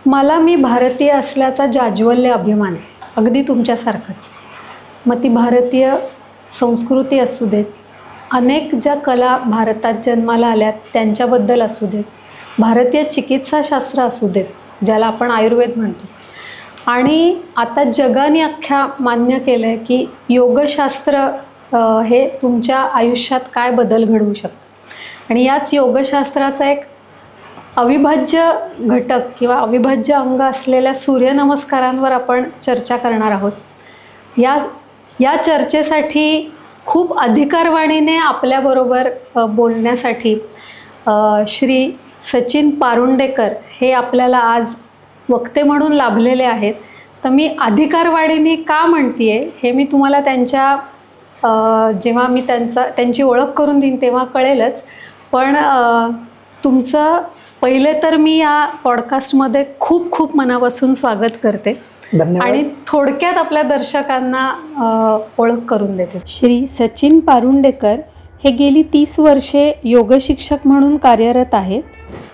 मला मी भारतीय असल्याचा जाज्वल्य अभिमान आहे, अगदी तुमच्यासारखंच. मग ती भारतीय संस्कृती असू देत, अनेक ज्या कला भारतात जन्माला आल्यात त्यांच्याबद्दल असू देत, भारतीय चिकित्साशास्त्र असू देत, ज्याला आपण आयुर्वेद म्हणतो, आणि आता जगाने अख्ख्या मान्य केलं आहे की योगशास्त्र हे तुमच्या आयुष्यात काय बदल घडवू शकतं. आणि याच योगशास्त्राचा एक अविभाज्य घटक किंवा अविभाज्य अंग असलेल्या सूर्यनमस्कारांवर आपण चर्चा करणार आहोत. या चर्चेसाठी खूप अधिकारवाणीने आपल्याबरोबर बोलण्यासाठी श्री सचिन पारुंडेकर हे आपल्याला आज वक्ते म्हणून लाभलेले आहेत. तर मी अधिकारवाणीने का म्हणते हे मी तुम्हाला जेव्हा मी त्यांची ओळख करून देईन तेव्हा कळेलच. पण तुमचं पहिले तर मी या पॉडकास्टमध्ये खूप खूप मनापासून स्वागत करते आणि थोडक्यात आपल्या दर्शकांना ओळख करून देते. श्री सचिन पारुंडेकर हे गेली 30 वर्षे योग शिक्षक म्हणून कार्यरत आहेत.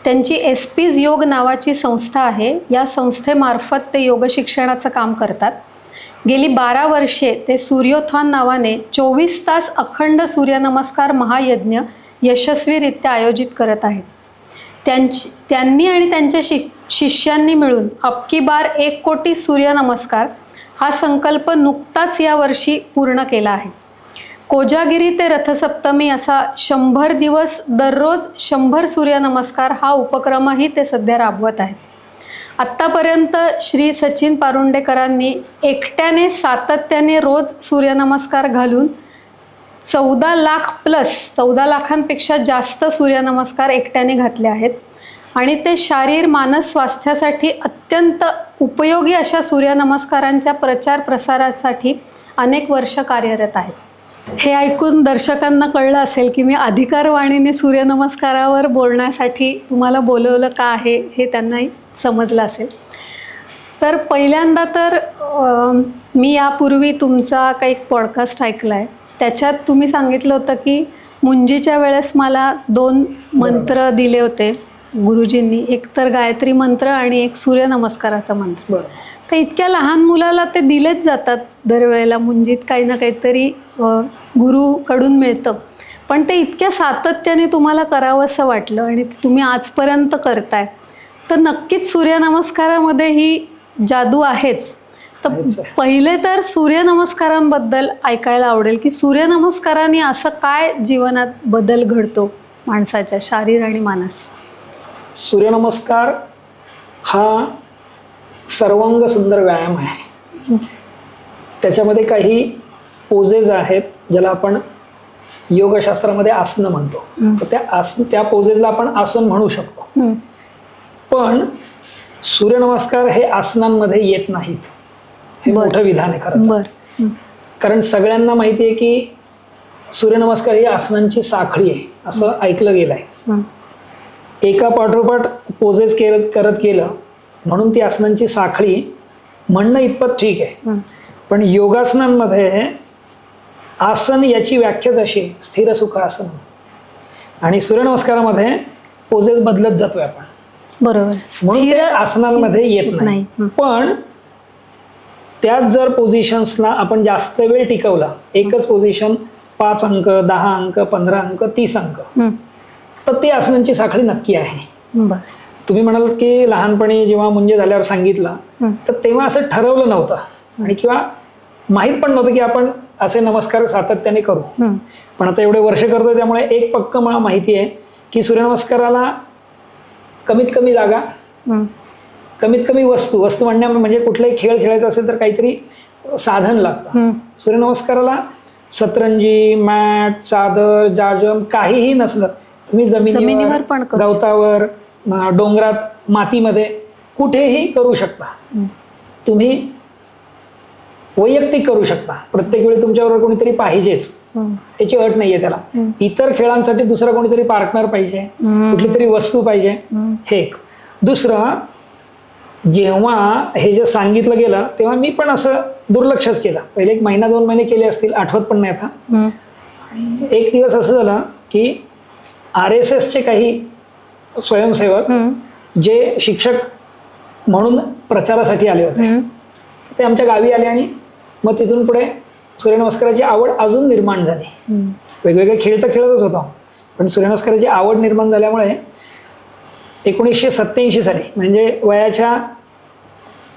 त्यांची एसपीज योग नावाची संस्था आहे. या संस्थेमार्फत ते योग शिक्षणाचं काम करतात. गेली 12 वर्षे ते सूर्योत्थान नावाने 24 तास अखंड सूर्यनमस्कार महायज्ञ यशस्वीरित्या आयोजित करत आहेत. त्यांनी आणि त्यांच्या शिष्यांनी मिळून अबकी बार 1 कोटी सूर्यनमस्कार हा संकल्प नुकताच यावर्षी पूर्ण केला आहे. कोजागिरी ते रथसप्तमी असा 100 दिवस दररोज 100 सूर्यनमस्कार हा उपक्रमही ते सध्या राबवत आहेत. आत्तापर्यंत श्री सचिन पारुंडेकरांनी एकट्याने सातत्याने रोज सूर्यनमस्कार घालून 14 लाख प्लस 14 लाखांपेक्षा जास्त सूर्यनमस्कार एकट्याने घातले आहेत. आणि ते शारीर मानस स्वास्थ्यासाठी अत्यंत उपयोगी अशा सूर्यनमस्कारांच्या प्रचार प्रसारासाठी अनेक वर्ष कार्यरत आहेत. हे ऐकून दर्शकांना कळलं असेल की मी अधिकारवाणीने सूर्यनमस्कारावर बोलण्यासाठी तुम्हाला बोलवलं का आहे हे त्यांनाही समजलं असेल. तर पहिल्यांदा तर मी यापूर्वी तुमचा काही पॉडकास्ट ऐकला आहे. त्याच्यात तुम्ही सांगितलं होतं की मुंजीच्या वेळेस मला 2 मंत्र दिले होते गुरुजींनी, एक तर गायत्री मंत्र आणि एक सूर्यनमस्काराचा मंत्र. तर इतक्या लहान मुलाला ते दिलेच जातात दरवेळेला, मुंजीत काही ना काहीतरी गुरुकडून मिळतं. पण ते इतक्या सातत्याने तुम्हाला करावंसं वाटलं आणि तुम्ही आजपर्यंत करताय, तर नक्कीच सूर्यनमस्कारामध्ये ही जादू आहेच. तर पहिले तर सूर्यनमस्कारांबद्दल ऐकायला आवडेल की सूर्यनमस्कारांनी असं काय जीवनात बदल घडतो माणसाच्या शारीर आणि मानस. सूर्यनमस्कार हा सर्वांग सुंदर व्यायाम आहे. त्याच्यामध्ये काही पोजेस आहेत ज्याला आपण योगशास्त्रामध्ये आसनं म्हणतो. तर त्या पोजेसला आपण आसन म्हणू शकतो. पण सूर्यनमस्कार हे आसनांमध्ये येत नाहीत. हे मोठं विधान आहे खरं. कारण सगळ्यांना माहिती आहे की सूर्यनमस्कार ही आसनांची साखळी आहे असं ऐकलं गेलं आहे. एका पाठोपाठ पोजेस करत गेलं म्हणून ती आसनांची साखळी म्हणणं इतपत ठीक आहे. पण योगासनांमध्ये आसन याची व्याख्याच अशी स्थिर सुख आसन, आणि सूर्यनमस्कारामध्ये पोजेस बदलत जातोय आपण. बरोबर. म्हणून ते आसनांमध्ये येत नाही. पण त्याच जर पोझिशन्सला आपण जास्त वेळ टिकवला, एकच पोझिशन 5 अंक 10 अंक 15 अंक 30 अंक, तर ती आसनांची साखळी नक्की आहे. तुम्ही म्हणाल की लहानपणी जेव्हा मुंजे झाल्यावर सांगितलं तर तेव्हा असं ठरवलं नव्हतं आणि किंवा माहीत पण नव्हतं की आपण असे नमस्कार सातत्याने करू. पण आता एवढे वर्ष करतोय त्यामुळे एक पक्क मला माहिती आहे की सूर्यनमस्काराला कमीत कमी जागा, कमीत कमी वस्तू म्हणजे कुठलाही खेळ खेळायचा असेल तर काहीतरी साधन लागतं. सूर्यनमस्काराला सतरंजी, मॅट, चादर, जाजम काहीही नसलं, तुम्ही जमिनीवर गवतावर, डोंगरात, मातीमध्ये कुठेही करू शकता. तुम्ही वैयक्तिक करू शकता. प्रत्येक वेळी तुमच्याबरोबर कोणीतरी पाहिजेच, त्याची अट नाहीये त्याला. इतर खेळांसाठी दुसरा कोणीतरी पार्टनर पाहिजे, कुठली तरी वस्तू पाहिजे, हे एक. दुसरं, जेव्हा हे जे सांगितलं गेलं तेव्हा मी पण असं दुर्लक्षच केलं. पहिले 1 महिना 2 महिने केले असतील, आठवत पण नाही आता. आणि एक दिवस असं झालं की RSSचे काही स्वयंसेवक जे शिक्षक म्हणून प्रचारासाठी आले होते. ते आमच्या गावी आले आणि मग तिथून पुढे सूर्यनमस्काराची आवड अजून निर्माण झाली. वेगवेगळे खेळ तर खेळतच होतो, पण सूर्यनमस्काराची आवड निर्माण झाल्यामुळे 1987 साली म्हणजे वयाच्या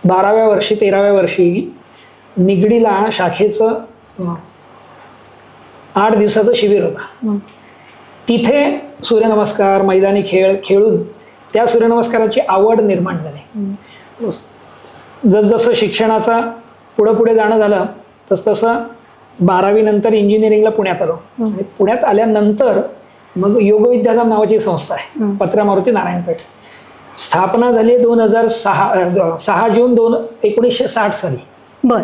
12व्या वर्षी 13व्या वर्षी निगडीला शाखेचं 8 दिवसाचं शिबिर होतं. तिथे सूर्यनमस्कार मैदानी खेळ खेळून त्या सूर्यनमस्काराची आवड निर्माण झाली. जसजसं शिक्षणाचा पुढे जाणं झालं तसं 12वी नंतर इंजिनिअरिंगला पुण्यात आलो. आणि पुण्यात आल्यानंतर मग योगविद्याधाम नावाची संस्था आहे, पत्रा मारुती नारायणपेठ. स्थापना झाली 6 जून 1960 साली. बर.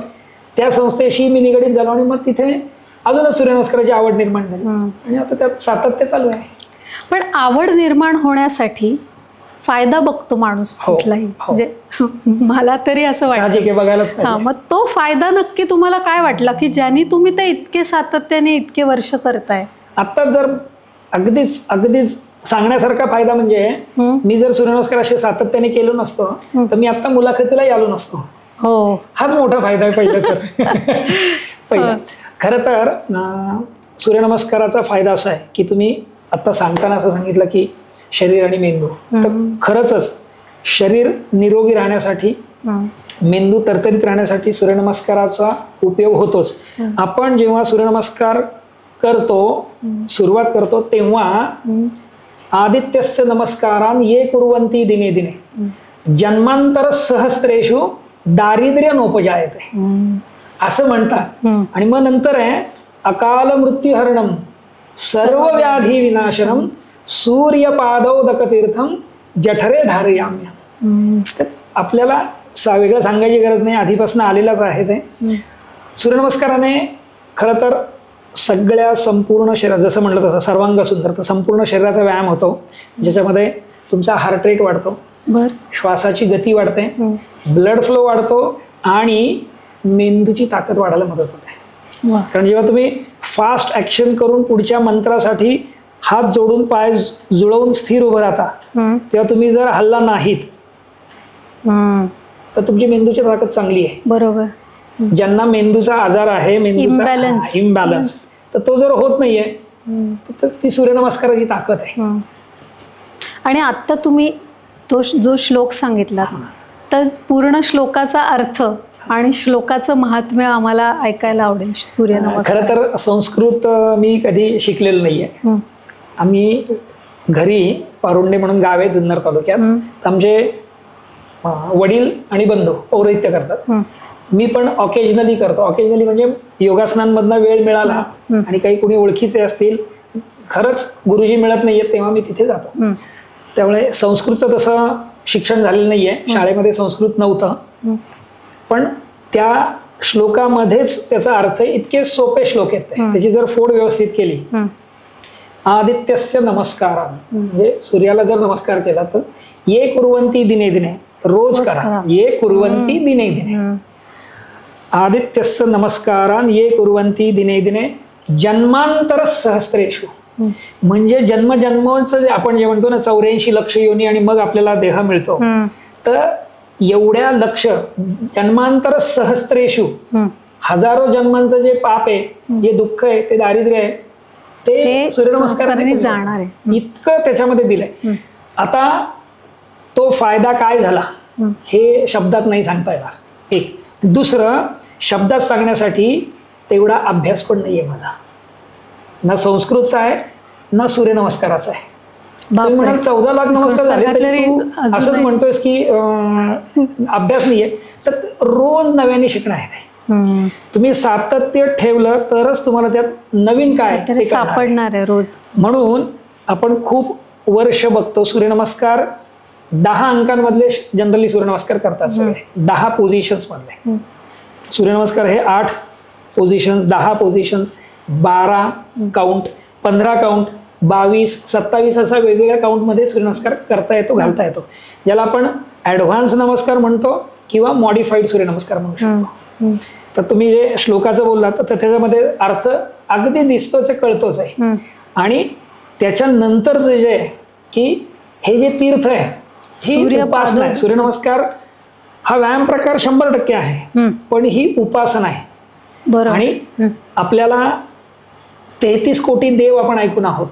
त्या संस्थेशी मी निगडीत झालो आणि मग तिथे अजूनच सूर्यनमस्काराची आवड निर्माण झाली आणि आता त्यात सातत्य चालू आहे. पण आवड निर्माण होण्यासाठी फायदा बघतो माणूस कुठलाही, म्हणजे मला तरी असं वाटतं बघायलाच. मग तो फायदा नक्की तुम्हाला काय वाटला की ज्यांनी तुम्ही ते इतके सातत्याने इतके वर्ष करताय? आता जर अगदीच सांगण्यासारखा फायदा म्हणजे मी जर सूर्यनमस्कार असे सातत्याने केलो नसतो तर मी आता मुलाखतीलाही आलो नसतो. हो, हाच मोठा फायदा आहे पहिलं तर. पहिलं खरं तर सूर्यनमस्काराचा फायदा असा आहे की तुम्ही आता सांगताना असं सांगितलं की शरीर आणि मेंदू, तर खरंच शरीर निरोगी राहण्यासाठी, मेंदू तरतरीत राहण्यासाठी सूर्यनमस्काराचा उपयोग होतोच. आपण जेव्हा सूर्यनमस्कार करतो, सुरुवात करतो, तेव्हा आदित्यस्य नमस्कारान ये कुर्वन्ति दिने दिने जन्मांतर सहस्रेषु दारिद्र्य नोपजायते असं म्हणतात. आणि मग नंतर आहे अकाल मृत्युहरणम सर्व व्याधी विनाशनम सूर्यपादोदक तीर्थम जठरे धारयाम्य. आपल्याला वेगळं सांगायची गरज नाही, आधीपासून आलेलाच आहे ते. सूर्यनमस्काराने खरं तर सगळ्या संपूर्ण शरीर, जसं म्हटलं तसं सर्वांग सुंदर, तर संपूर्ण शरीराचा व्यायाम होतो, ज्याच्यामध्ये तुमचा हार्ट रेट वाढतो, श्वासाची गती वाढते, ब्लड फ्लो वाढतो आणि मेंदूची ताकद वाढायला मदत होते. कारण जेव्हा तुम्ही फास्ट ऍक्शन करून पुढच्या मंत्रासाठी हात जोडून पाय जुळवून स्थिर उभं राहता, तेव्हा तुम्ही जर हल्ला नाहीत तर तुमची मेंदूची ताकद चांगली आहे. बरोबर. ज्यांना मेंदूचा आजार आहे, मेंदूचा इम्बॅलन्स, तर तो जर होत नाहीये तर ती सूर्यनमस्काराची ताकद आहे. आणि आता तुम्ही तो जो श्लोक सांगितला, तर पूर्ण श्लोकाचा अर्थ आणि श्लोकाचं महात्म्य आम्हाला ऐकायला आवडेल. सूर्यनमस्कार खरं तर संस्कृत मी कधी शिकलेलं नाहीये. आम्ही घरी पारुंडे म्हणून गाव आहे जुन्नर तालुक्यात, आमचे वडील आणि बंधू पौरोहित्य करतात. मी पण ऑकेजनली करतो. ऑकेजनली म्हणजे योगासनांमधनं वेळ मिळाला आणि काही कोणी ओळखीचे असतील, खरंच गुरुजी मिळत नाहीये, तेव्हा मी तिथे जातो. त्यामुळे संस्कृतचं तसं शिक्षण झालेलं नाहीये, शाळेमध्ये संस्कृत नव्हतं, पण त्या श्लोकामध्येच त्याचा अर्थ इतके सोपे श्लोक आहेत. त्याची जर फोड व्यवस्थित केली, आदित्यस्य नमस्कार म्हणजे सूर्याला जर नमस्कार केला तर ये कुर्वन्ति दिने दिने, रोज करा, ये कुर्वन्ति दिने दिने. आदित्यस्य नमस्कारान ये कुर्वन्ति दिने दिने जन्मांतर सहस्रेषु, म्हणजे जन्मजन्मांचं आपण जे म्हणतो ना 84 लक्ष योनी आणि मग आपल्याला देह मिळतो, तर एवढ्या लक्ष जन्मांतर सहस्रेषु हजारो जन्मांचं जे पाप आहे, जे दुःख आहे, ते दारिद्र्य आहे, ते सूर्यनमस्काराने जाणार आहे. इतकं त्याच्यामध्ये दिलंय. आता तो फायदा काय झाला हे शब्दात नाही सांगता येणार. एक. दुसरं, शब्दात सांगण्यासाठी तेवढा अभ्यास पण नाहीये माझा, ना संस्कृतचा आहे ना सूर्यनमस्काराचा आहे. 14 लाख नमस्कार झाले तरी तू असंच म्हणतोयस की अभ्यास नाहीये, तर रोज नव्याने शिकणं आहे. तुम्ही सातत्य ठेवलं तरच तुम्हाला त्यात नवीन काय सापडणार आहे रोज. म्हणून आपण खूप वर्ष बघतो सूर्यनमस्कार 10 अंकांमधले जनरली सूर्यनमस्कार करतात सगळे, 10 पोझिशन्स मधले. सूर्यनमस्कार हे 8 पोझिशन्स, 10 पोझिशन्स, 12 काउंट, 15 काउंट, 22, 27 असा वेगवेगळ्या काउंटमध्ये सूर्यनमस्कार करता येतो, घालता येतो, ज्याला आपण ॲडव्हान्स नमस्कार म्हणतो किंवा मॉडिफाईड सूर्यनमस्कार म्हणू शकतो. तर तुम्ही जे श्लोकाचं बोललात तर त्याच्यामध्ये अर्थ अगदी दिसतोच आहे, कळतोच आहे. आणि त्याच्यानंतरचं जे आहे की हे जे तीर्थ आहे, ही उपासना आहे. सूर्यनमस्कार हा व्यायाम प्रकार 100% आहे, पण ही उपासना आहे. बरोबर. आणि आपल्याला 33 कोटी देव आपण ऐकून आहोत,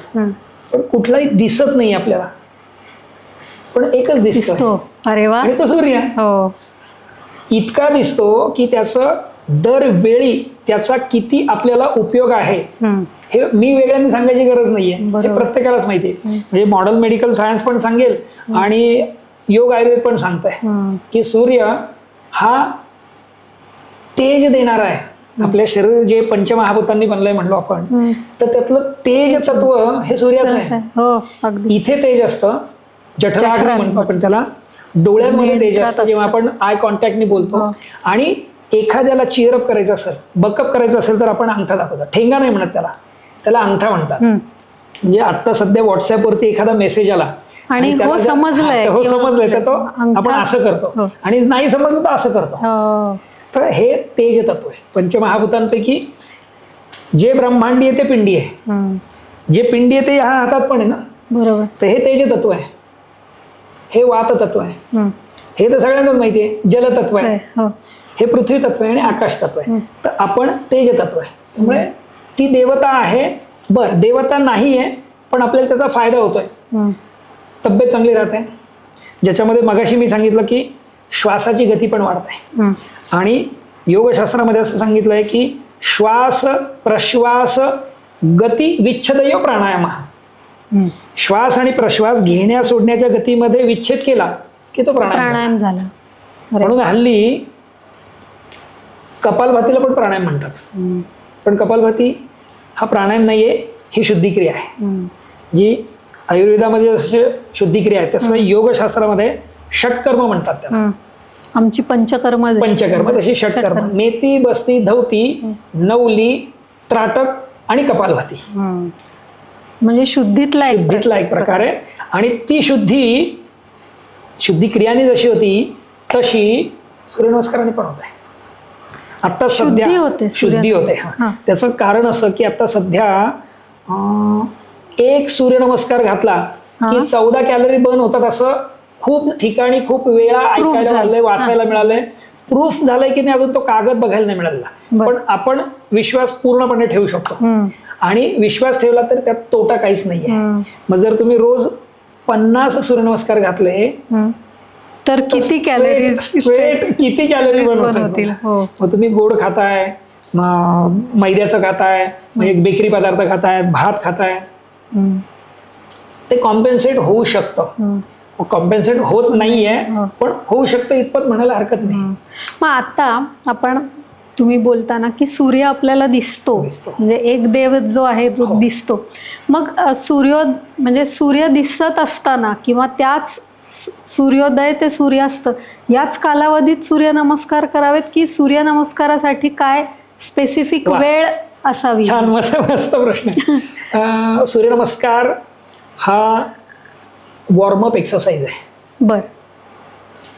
पण कुठलाही दिसत नाही आपल्याला, पण एकच दिसतो. अरे वा. आणि तो सूर्य. हो. इतका दिसतो की त्याचं दरवेळी त्याचा किती आपल्याला उपयोग आहे हे मी वेगळ्यांनी सांगायची गरज नाहीये, हे प्रत्येकालाच माहिती आहे. म्हणजे मॉडर्न मेडिकल सायन्स पण सांगेल आणि योग आयुर्वेद पण सांगताय की सूर्य हा तेज देणारा आहे. आपल्या शरीर जे पंचमहाभूतांनी बनलंय म्हणलो आपण, तर त्यातलं तेज तत्व हे सूर्याचं आहे. इथे तेज असतं, जठराग्नी म्हणतो आपण त्याला, डोळ्यांमध्ये तेज असतं जेव्हा आपण आय कॉन्टॅक्टनी बोलतो. आणि एखाद्याला चीअरअप करायचं असेल, बकअप करायचं असेल तर आपण अंगठा दाखवतो. ठेंगा नाही म्हणत त्याला, त्याला अंगठा म्हणतात. म्हणजे आता सध्या व्हॉट्सअपवरती एखादा मेसेज आला आणि हो समजलंय तर तो आपण असं करतो, आणि नाही समजलं तर असं करतो. तर हे तेज तत्व आहे. पंचमहाभूतांपैकी जे ब्रह्मांडी आहे ते पिंडी आहे, जे पिंडी आहे ते ह्या हातात पण आहे ना. बरोबर. तर हे तेज तत्व आहे, हे वात तत्व आहे, हे तर सगळ्यांनाच माहिती आहे. जल तत्व आहे, हे पृथ्वी तत्व आहे, आणि आकाश तत्व आहे. तर आपण तेज तत्व आहे. त्यामुळे ती देवता आहे. बरं, देवता नाही आहे पण आपल्याला त्याचा फायदा होतोय, तब्येत चांगली राहते. ज्याच्यामध्ये मगाशी मी सांगितलं की श्वासाची गती पण वाढते. आणि योगशास्त्रामध्ये असं सांगितलंय की श्वास प्रश्वास गती विच्छेदयो प्राणायाम. श्वास आणि प्रश्वास घेण्या सोडण्याच्या गतीमध्ये विच्छेद केला की तो प्राणायाम झाला. म्हणून हल्ली कपालभातीला पण प्राणायाम म्हणतात, पण कपालभाती हा प्राणायाम नाहीये, ही शुद्धिक्रिया आहे. जी आयुर्वेदामध्ये जसे शुद्धिक्रिया आहे तसं योगशास्त्रामध्ये षटकर्म म्हणतात त्याला. आमची पंचकर्म तशी षटकर्म: नेती, बस्ती, धवती, नवली, त्राटक आणि कपालभाती. म्हणजे शुद्धीतला एक प्रकार आहे. आणि ती शुद्धिक्रियाने जशी होती तशी सूर्यनमस्काराने पण होत आहे. आता सध्या शुद्धी होते. त्याचं कारण असं की आता सध्या एक सूर्यनमस्कार घातला की 14 कॅलरी बर्न होतात, असं खूप ठिकाणी खूप वेळा ऐकायला मिळालंय, वाचायला मिळालंय. प्रूफ झालंय की नाही अजून तो कागद बघायला नाही मिळाला, पण आपण विश्वास पूर्णपणे ठेवू शकतो. आणि विश्वास ठेवला तर त्यात तोटा काहीच नाहीये. मग जर तुम्ही रोज 50 सूर्यनमस्कार घातले तर किती कॅलरी बनवतील. मग तुम्ही गोड खाताय, मैद्याचं खाताय, एक बेकरी पदार्थ खाताय, भात खाताय, ते कॉम्पेन्सेट होऊ शकतं. कॉम्पेन्सेट होत नाहीये पण होऊ शकतं इतपत म्हणायला हरकत नाही. मग आता तुम्ही बोलताना की सूर्य आपल्याला दिसतो, म्हणजे एक देव जो आहे तो दिसतो. मग सूर्य दिसत असताना किंवा त्याच सूर्योदय ते सूर्यास्त याच कालावधीत सूर्यनमस्कार करावेत की सूर्यनमस्कारासाठी काय स्पेसिफिक वेळ असावी? छान, मस्त प्रश्न आहे. सूर्यनमस्कार हा वॉर्मअप एक्सरसाइज आहे. बर,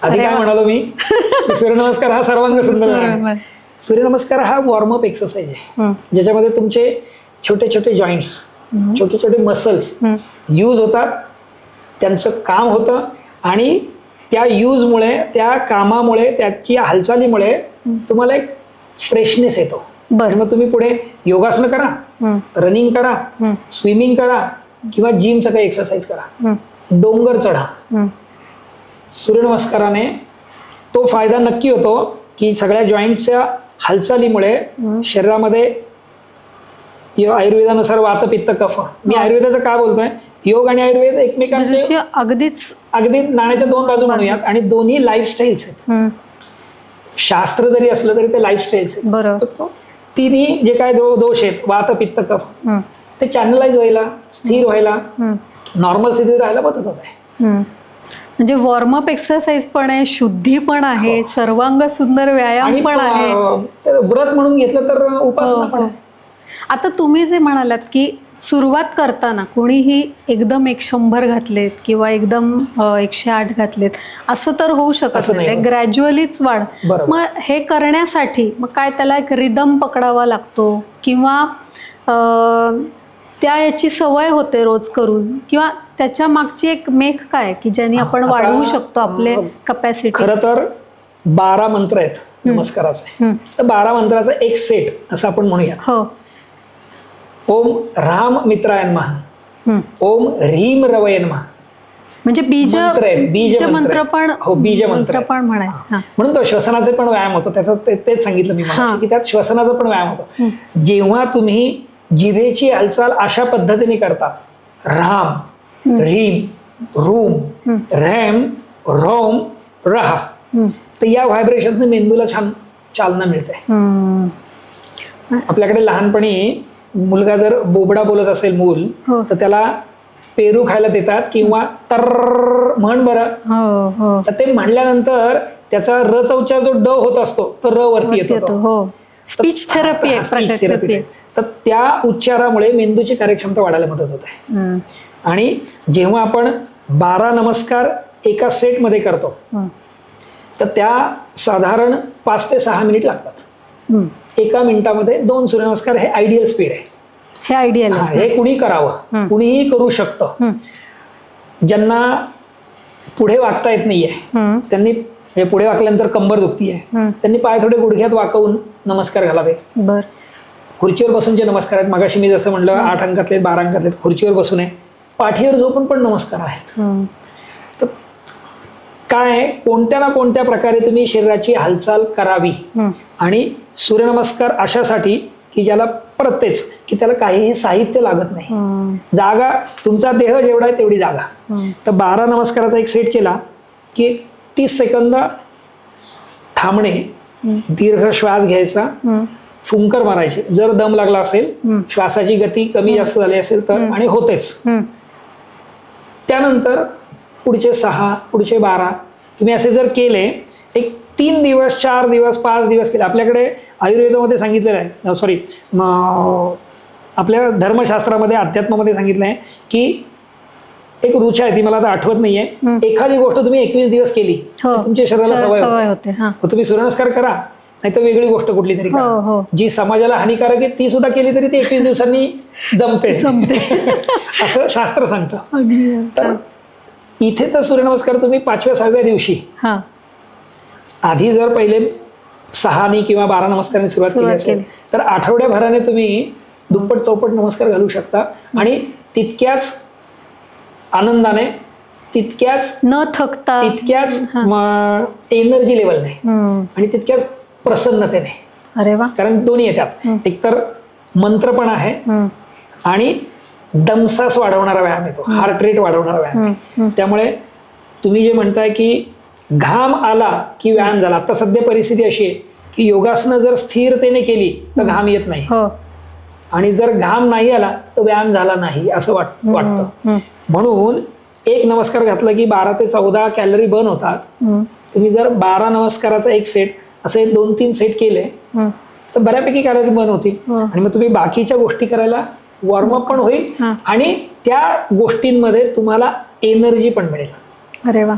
आधी काय म्हणालो मी? सूर्यनमस्कार हा सर्वांग सुंदर. सूर्यनमस्कार हा वॉर्मअप एक्सरसाइज आहे, ज्याच्यामध्ये तुमचे छोटे छोटे जॉईंट्स, छोटे छोटे मसल्स यूज होतात, त्यांचं काम होतं. आणि त्या यूजमुळे, त्या कामामुळे, त्याची हालचालीमुळे तुम्हाला एक फ्रेशनेस येतो. आणि मग तुम्ही पुढे योगासनं करा, रनिंग करा, स्विमिंग करा, किंवा जिमचं काही एक्सरसाइज करा, डोंगर चढा. सूर्यनमस्काराने तो फायदा नक्की होतो की सगळ्या जॉईंटच्या हालचालीमुळे शरीरामध्ये, आयुर्वेदानुसार वात पित्त कफ, मी आयुर्वेदाचं का बोलतोय, योग आणि आयुर्वेद एकमेकांचे अगदी नाण्याच्या दोन बाजू म्हणूयात. आणि दोन्ही लाईफस्टाईल्स आहेत. शास्त्र जरी असलं तरी ते लाईफस्टाईल्स आहेत. तिन्ही जे काय दोष आहेत, वात पित्त कफ, ते चॅनलाइज व्हायला, स्थिर व्हायला, नॉर्मल स्थितीत राहायला मदत होत आहे. म्हणजे वॉर्मअप एक्सरसाइज पण आहे, शुद्धी पण आहे, सर्वांग सुंदर व्यायाम पण आहे, व्रत म्हणून घेतलं तर उपासना पण आहे. आता तुम्ही जे म्हणालात की सुरुवात करताना कोणीही एकदम 100 घातलेत किंवा एकदम 108 घातलेत असं तर होऊ शकत नाही, ग्रॅज्युअलीच वाढ. मग हे करण्यासाठी मग काय त्याला एक रिदम पकडावा लागतो किंवा त्या याची सवय होते रोज करून, किंवा त्याच्या मागची एक मेख काय की ज्याने आपण वाढवू शकतो आपले कॅपॅसिटी? खरं तर 12 मंत्र आहेत नमस्काराचे. तर 12 मंत्राचा एक सेट असं आपण म्हणूया. हो. ओम राम मित्राय नमः, ओम ह्रीम रवये नमः. म्हणजे बीज मंत्र पण, हो, बीज मंत्र पण म्हणायचं. म्हणून तो श्वसनाचे पण व्यायाम होतो. त्याचं तेच सांगितलं मी मला की त्यात श्वसनाचा पण व्यायाम होतो. जेव्हा तुम्ही जिभेची हालचाल अशा पद्धतीने करता, राम, ह्रीम, रूम, रॅम, रोम, रहा, तर या व्हायब्रेशनने मेंदूला छान चालना मिळते. आपल्याकडे लहानपणी मुलगा जर बोबडा बोलत असेल मूल, तर त्याला पेरू खायला देतात किंवा तर म्हण बरं, तर ते म्हणल्यानंतर त्याचा रचा उच्चार जो ड होत असतो तो र वरती येतो. Speech therapy. तर त्या उच्चारामुळे मेंदूची कार्यक्षमता वाढायला मदत होते. आणि जेव्हा आपण 12 नमस्कार एका सेटमध्ये करतो, तर त्या साधारण 5 ते 6 मिनिट लागतात. एका मिनिटामध्ये 2 सूर्यनमस्कार हे आयडियल स्पीड आहे. हे आयडियल आहे. हे कुणी करावं, कुणीही करू शकतं. ज्यांना पुढे वाकता येत नाहीये, त्यांनी पुढे वाकल्यानंतर कंबर दुखतीये, त्यांनी पाय थोडे गुडघ्यात वाकवून नमस्कार घालावेत. खुर्चीवर बसून जे नमस्कार आहेत, मगाशी मी जसं म्हणलं 8 अंकातले 12 अंकातले, खुर्चीवर बसून आहे, पाठीवर झोपून पण नमस्कार आहेत. तर काय, कोणत्या ना कोणत्या प्रकारे तुम्ही शरीराची हालचाल करावी. आणि सूर्यनमस्कार अशासाठी की ज्याला परततेच की त्याला काहीही साहित्य लागत नाही. जागा, तुमचा देह जेवढा आहे तेवढी जागा. तर 12 नमस्काराचा एक सेट केला की 30 सेकंद थांबणे, दीर्घ श्वास घ्यायचा, फुंकर मारायचे. जर दम लागला असेल, श्वासाची गती कमी जास्त झाली असेल तर, आणि होतेच. त्यानंतर पुढचे 6, पुढचे 12 तुम्ही असे जर केले, एक 3 दिवस, 4 दिवस, 5 दिवस केले. आपल्याकडे आयुर्वेदामध्ये सांगितलेलं आहे, सॉरी, आपल्या धर्मशास्त्रामध्ये, अध्यात्मामध्ये सांगितलं आहे की एक रुचा आहे, ती मला आता आठवत नाहीये, एखादी गोष्ट तुम्ही 21 दिवस केली, तुमच्या शरीराला सवय होते. तुम्ही सूर्यनमस्कार करा, नाही तर वेगळी गोष्ट कुठली तरी करा, जी समाजाला हानिकारक आहे ती सुद्धा केली तरी ती 21 दिवसांनी जमते असं शास्त्र सांगतं. तर इथे तर सूर्यनमस्कार तुम्ही 5व्या 6व्या दिवशी, आधी जर पहिले 6 किंवा 12 नमस्कारांनी सुरुवात केली असेल, तर आठवड्याभराने तुम्ही दुप्पट चौपट नमस्कार घालू शकता. आणि तितक्याच आनंदाने, तितक्याच न थकता, तितक्याच एनर्जी लेवलने आणि तितक्याच प्रसन्नतेने. अरे वा. कारण दोन्ही येतात, एकतर मंत्र पण आहे आणि दमसास वाढवणारा व्यायाम येतो, हार्ट रेट वाढवणारा व्यायाम. त्यामुळे तुम्ही जे म्हणताय की घाम आला की व्यायाम झाला, आता सध्या परिस्थिती अशी आहे की योगासनं जर स्थिरतेने केली तर घाम येत नाही, आणि जर घाम नाही आला तर व्यायाम झाला नाही असं वाटतं. म्हणून एक नमस्कार घातला की 12 ते 14 कॅलरी बर्न होतात. तुम्ही जर 12 नमस्काराचा एक सेट असे 2-3 सेट केले तर बऱ्यापैकी कॅलरी बर्न होतील. आणि मग तुम्ही बाकीच्या गोष्टी करायला वॉर्मअप पण होईल आणि त्या गोष्टींमध्ये तुम्हाला एनर्जी पण मिळेल. अरे वा.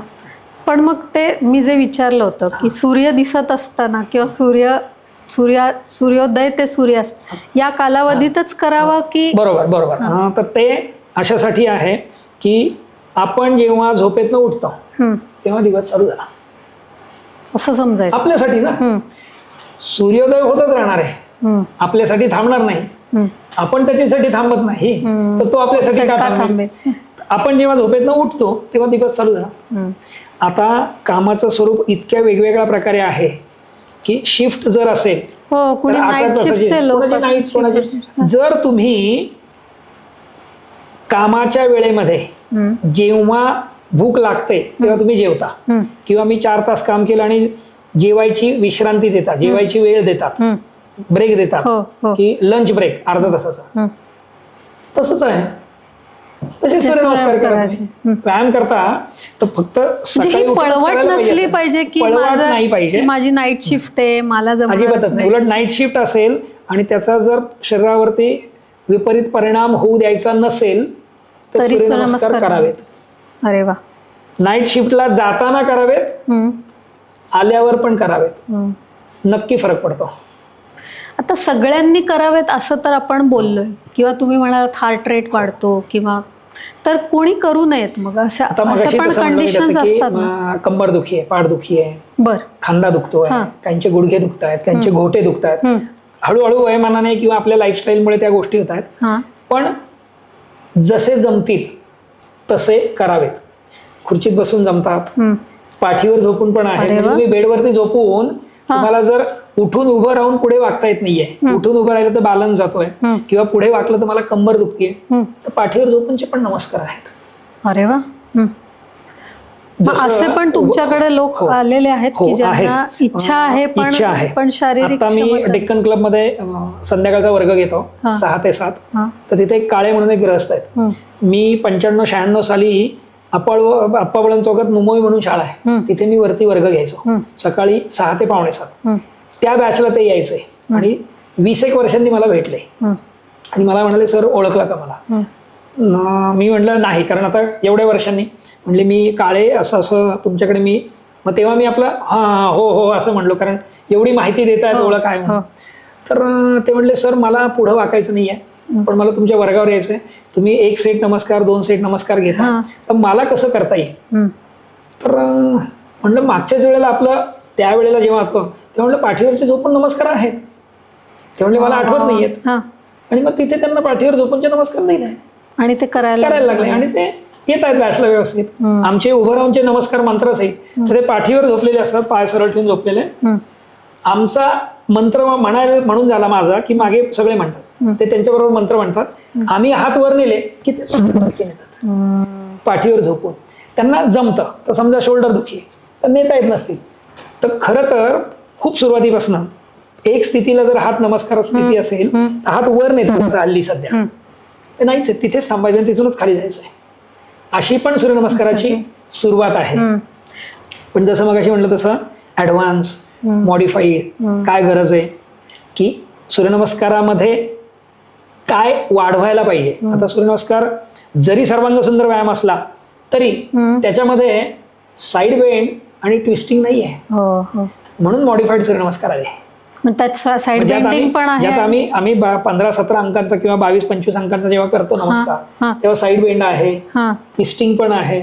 पण मग ते मी जे विचारलं होतं की सूर्य दिसत असताना किंवा सूर्योदय ते सूर्यास्त या कालावधीतच करावं की? बरोबर. तर ते अशासाठी आहे की आपण जेव्हा झोपेतनं उठतो तेव्हा दिवस चालू झाला असं समजायचं आपल्यासाठी ना. सूर्योदय होतच राहणार आहे, आपल्यासाठी थांबणार नाही. आपण त्याच्यासाठी थांबत नाही, तर तो आपल्यासाठी का थांबेल? आपण जेव्हा झोपेतनं उठतो तेव्हा दिवस चालू झाला. आता कामाचं स्वरूप इतक्या वेगवेगळ्या प्रकारे आहे की शिफ्ट जर असेल, जर तुम्ही कामाच्या वेळेमध्ये जेव्हा भूक लागते तेव्हा तुम्ही जेवता, किंवा मी 4 तास काम केलं आणि जेवायची विश्रांती देतात, जेवायची वेळ देतात, ब्रेक देतात की लंच ब्रेक अर्धा तासाचा, तसंच आहे. तसे सूर्यनमस्कार करायचे. व्यायाम करता तर फक्त पळवट नसली पाहिजे की नाही पाहिजे, माझी नाईट शिफ्ट आहे, मला अजिबातच नाही. उलट नाईट शिफ्ट असेल आणि त्याचा जर शरीरावरती विपरीत परिणाम होऊ द्यायचा नसेल तर सूर्यनमस्कार करावेत. अरे वा. नाईट शिफ्टला जाताना करावेत, आल्यावर पण करावेत, नक्की फरक पडतो. आता सगळ्यांनी करावेत असं तर आपण बोललोय, किंवा तुम्ही म्हणालात हार्ट रेट वाढतो किंवा तर कोणी करू नयेत मग असं पण कंडिशन्स असतात ना. कंबर दुखी आहे, पाठ दुखी आहे, बर, खांदा दुखतोय, काहींचे गुडघे दुखतायत, काहींचे घोटे दुखतायत. हळूहळू वयमानाने किंवा आपल्या लाईफस्टाईलमुळे त्या गोष्टी होत आहेत. पण जसे जमतील तसे करावेत. खुर्चीत बसून जमतात, पाठीवर झोपून पण आहे. म्हणजे तुम्ही बेडवरती झोपून तुम्हाला जर उठून उभं राहून पुढे वागता येत नाहीये, उठून उभं राहिलं तर बालन्स जातोय, किंवा पुढे वाकलं तर मला कंबर दुखतीये, तर पाठीवर झोपूनचे पण नमस्कार आहेत. अरे वा. असे पण तुमच्याकडे लोक आलेले आहेत की ज्यांना इच्छा आहे पण शारीरिक. आता मी डेक्कन क्लब मध्ये संध्याकाळचा वर्ग घेतो 6 ते 7. तर तिथे काळे म्हणून एक ग्रहस्थ आहेत. मी 95-96 साली अप्पाबळन चौकात नुमोई म्हणून शाळा आहे, तिथे मी वरती वर्ग घ्यायचो सकाळी 6 ते 6:45. त्या बॅचला ते यायचंय आणि 20 वर्षांनी मला भेटले आणि मला म्हणाले, सर ओळखला का मला? मी म्हटलं नाही, कारण आता एवढ्या वर्षांनी. म्हणले मी काळे असं असं तुमच्याकडे मी. मग तेव्हा मी आपलं हो हो असं म्हणलो, कारण एवढी माहिती देत आहेत ओळख आहे म्हणून. तर ते म्हणले, सर मला पुढं वाकायचं नाही आहे, पण मला तुमच्या वर्गावर यायचंय. तुम्ही 1 सेट नमस्कार 2 सेट नमस्कार घेता, तर मला कसं करता येईल? तर म्हणलं मागच्याच वेळेला आपलं त्यावेळेला जेव्हा होतं तेव्हा म्हणलं पाठीवरचे झोपून नमस्कार आहेत. ते म्हणले मला आठवत नाहीयेत. आणि मग तिथे त्यांना पाठीवर झोपूनचे नमस्कार दिले आणि ते करायला लागले आणि ते येत आहेत बॅचला व्यवस्थित. आमचे उभं राहूनचे नमस्कार मंत्र सहित. तर ते पाठीवर झोपलेले असतात, पाय सरळ ठेवून झोपलेले. आमचा मंत्र म्हणून झाला माझा की मागे सगळे म्हणतात, ते त्यांच्याबरोबर मंत्र म्हणतात. आम्ही हात वर नेले की ते पाठीवर झोपून त्यांना जमतं. तर समजा शोल्डर दुखी तर नेता येत नसतील, तर खरं तर खूप सुरुवातीपासून एक स्थितीला जर हात नमस्कार स्थिती असेल तर हात वर नेतात हल्ली सध्या. ते नाहीच आहे, तिथेच थांबायचं आणि तिथूनच खाली जायचं आहे. अशी पण सूर्यनमस्काराची सुरुवात आहे. पण जसं मग अशी म्हटलं तसं ॲडव्हान्स मॉडिफाईड काय गरज आहे की सूर्यनमस्कारामध्ये काय वाढवायला पाहिजे. आता सूर्यनमस्कार जरी सर्वांग सुंदर व्यायाम असला तरी त्याच्यामध्ये साईड बेंड आणि ट्विस्टिंग नाही आहे, म्हणून मॉडिफाईड सूर्यनमस्कार आले. आम्ही 15-17 अंकांचा किंवा 22-25 अंकांचा जेव्हा करतो नमस्कार तेव्हा साईड बेंड आहे, ट्विस्टिंग पण आहे.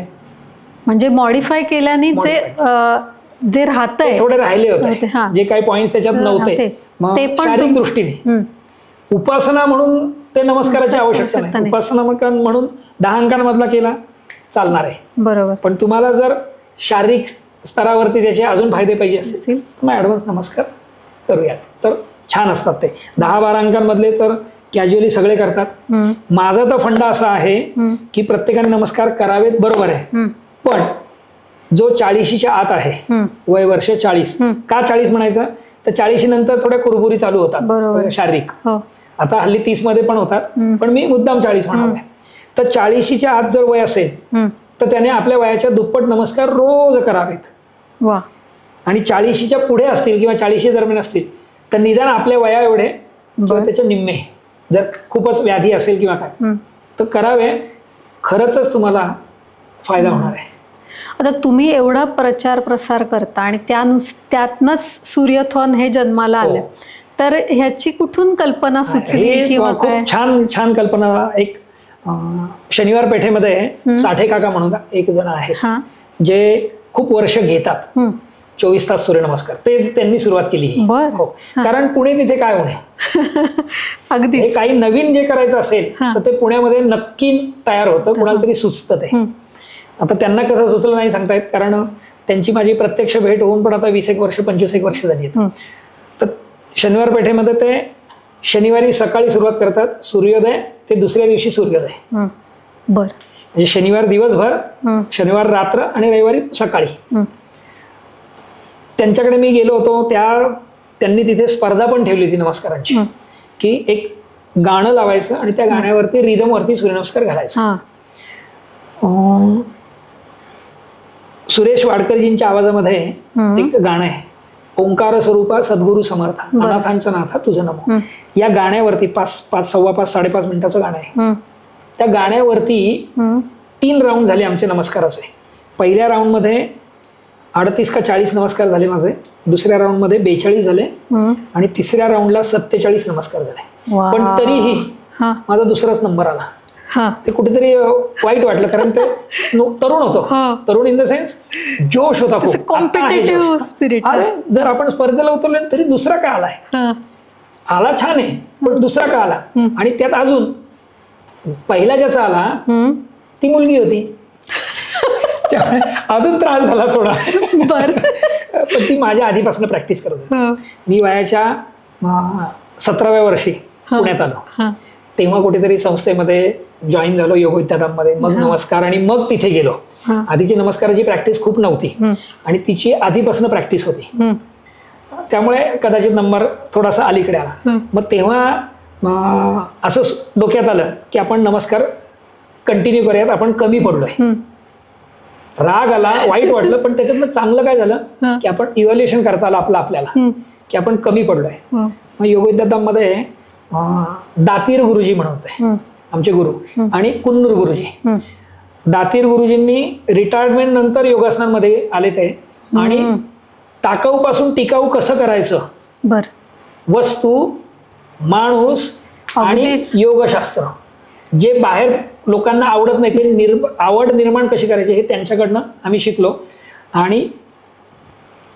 म्हणजे मॉडिफाय केल्याने जे राहतंय थोडे राहिले होते, जे काही पॉइंट त्याच्यात नव्हते. शारीरिक दृष्टीने उपासना म्हणून ते नमस्काराची आवश्यकता नाही. उपासना म्हणून 10 अंकांमधला केला चालणार आहे, बरोबर. पण तुम्हाला जर शारीरिक स्तरावरती त्याचे अजून फायदे पाहिजे असतील तर मग ऍडव्हान्स नमस्कार करूयात. तर छान असतात ते 10-12 अंकांमधले, तर कॅज्युअली सगळे करतात. माझा तर फंडा असा आहे की प्रत्येकाने नमस्कार करावेत, बरोबर आहे. पण जो 40च्या आत आहे, वय वर्ष 40, का 40 म्हणायचं तर 40 नंतर थोड्या कुरबुरी चालू होतात शारीरिक. आता हल्ली 30 मध्ये पण होतात, पण मी मुद्दाम 40 म्हणाले. तर 40च्या आत जर वय असेल तर त्याने आपल्या वयाच्या दुप्पट नमस्कार रोज करावेत. आणि 40च्या पुढे असतील किंवा 40 दरम्यान असतील तर निदान आपल्या वया एवढे किंवा त्याच्या निम्मे, जर खूपच व्याधी असेल किंवा काय तर करावे. खरंच तुम्हाला फायदा होणार आहे. आता तुम्ही एवढा प्रचार प्रसार करता आणि त्यातनंच सूर्यथॉन हे जन्माला आलं, तर ह्याची कुठून कल्पना सुचली किंवा काय? छान छान कल्पना. एक शनिवार पेठेमध्ये साठे काका म्हणून एक जण आहेत जे खूप वर्ष घेतात 24 तास सूर्यनमस्कार. ते त्यांनी सुरुवात केली ही. कारण पुणे तिथे काय होणे अगदी हे काही नवीन जे करायचं असेल तर ते पुण्यामध्ये नक्की तयार होतं, कोणाला तरी सुचतं ते. आता त्यांना कसं सुचलं नाही सांगता येत, कारण त्यांची माझी प्रत्यक्ष भेट होऊन पण आता 20 वर्ष 25 वर्ष झाली आहेत. तर शनिवार पेठेमध्ये ते शनिवारी सकाळी सुरुवात करतात, सूर्योदय ते दुसऱ्या दिवशी सूर्योदय. म्हणजे शनिवार दिवसभर, शनिवार रात्र आणि रविवारी सकाळी. त्यांच्याकडे मी गेलो होतो, त्यांनी तिथे स्पर्धा पण ठेवली होती नमस्कारांची, की एक गाणं लावायचं आणि त्या गाण्यावरती रिदमवरती सूर्यनमस्कार घालायचा. सुरेश वाडकरजींच्या आवाजामध्ये एक गाणं आहे, ओंकार स्वरूपा सद्गुरु समर्थ अनाथांच्या नाथा तुझं नमो. या गाण्यावरती 5-5 मिनिटाचं गाणं आहे. त्या गाण्यावरती 3 राऊंड झाले आमचे नमस्काराचे. पहिल्या राऊंड मध्ये 38 का 40 नमस्कार झाले माझे, दुसऱ्या राऊंड मध्ये 42 झाले आणि तिसऱ्या राऊंडला 47 नमस्कार झाले. पण तरीही माझा दुसराच नंबर आला. हा. ते कुठेतरी वाईट वाटलं, कारण ते तरुण होतो. तरुण इन द सेन्स जोश होता खूप, कॉम्पिटेटिव्ह स्पिरिट. अरे जर आपण स्पर्धेला उतरलो तरी दुसरा का आलाय, आला छान आहे पण दुसरा का आला, आणि त्यात अजून पहिला ज्याचा आला ती मुलगी होती, त्यामुळे अजून त्रास झाला थोडा. बर. पण ती माझ्या आधीपासून प्रॅक्टिस करत होती. मी वयाच्या 17व्या वर्षी पुण्यात आलो, तेव्हा कुठेतरी संस्थेमध्ये जॉईन झालो योग विद्याधाममध्ये, मग नमस्कार, आणि मग तिथे गेलो. आधीची नमस्काराची प्रॅक्टिस खूप नव्हती आणि तिची आधीपासून प्रॅक्टिस होती, त्यामुळे कदाचित नंबर थोडासा अलीकडे आला. मग तेव्हा असं डोक्यात आलं की आपण नमस्कार कंटिन्यू करूयात, आपण कमी पडलोय. राग आला, वाईट वाटलं, पण त्याच्यातनं चांगलं काय झालं की आपण इव्हॅल्युएशन करता आलं आपलं आपल्याला की आपण कमी पडलोय. मग योग विद्याधाममध्ये दातीर गुरुजी म्हणून होते आमचे गुरु, आणि कुन्नूर गुरुजी. दातीर गुरुजींनी रिटायरमेंट नंतर योगासनांमध्ये आले ते, आणि टाकाऊ पासून टिकाऊ कसं करायचं, बर, वस्तू, माणूस आणि योगशास्त्र, जे बाहेर लोकांना आवडत नाही ते आवड निर्माण कशी करायची हे त्यांच्याकडनं आम्ही शिकलो. आणि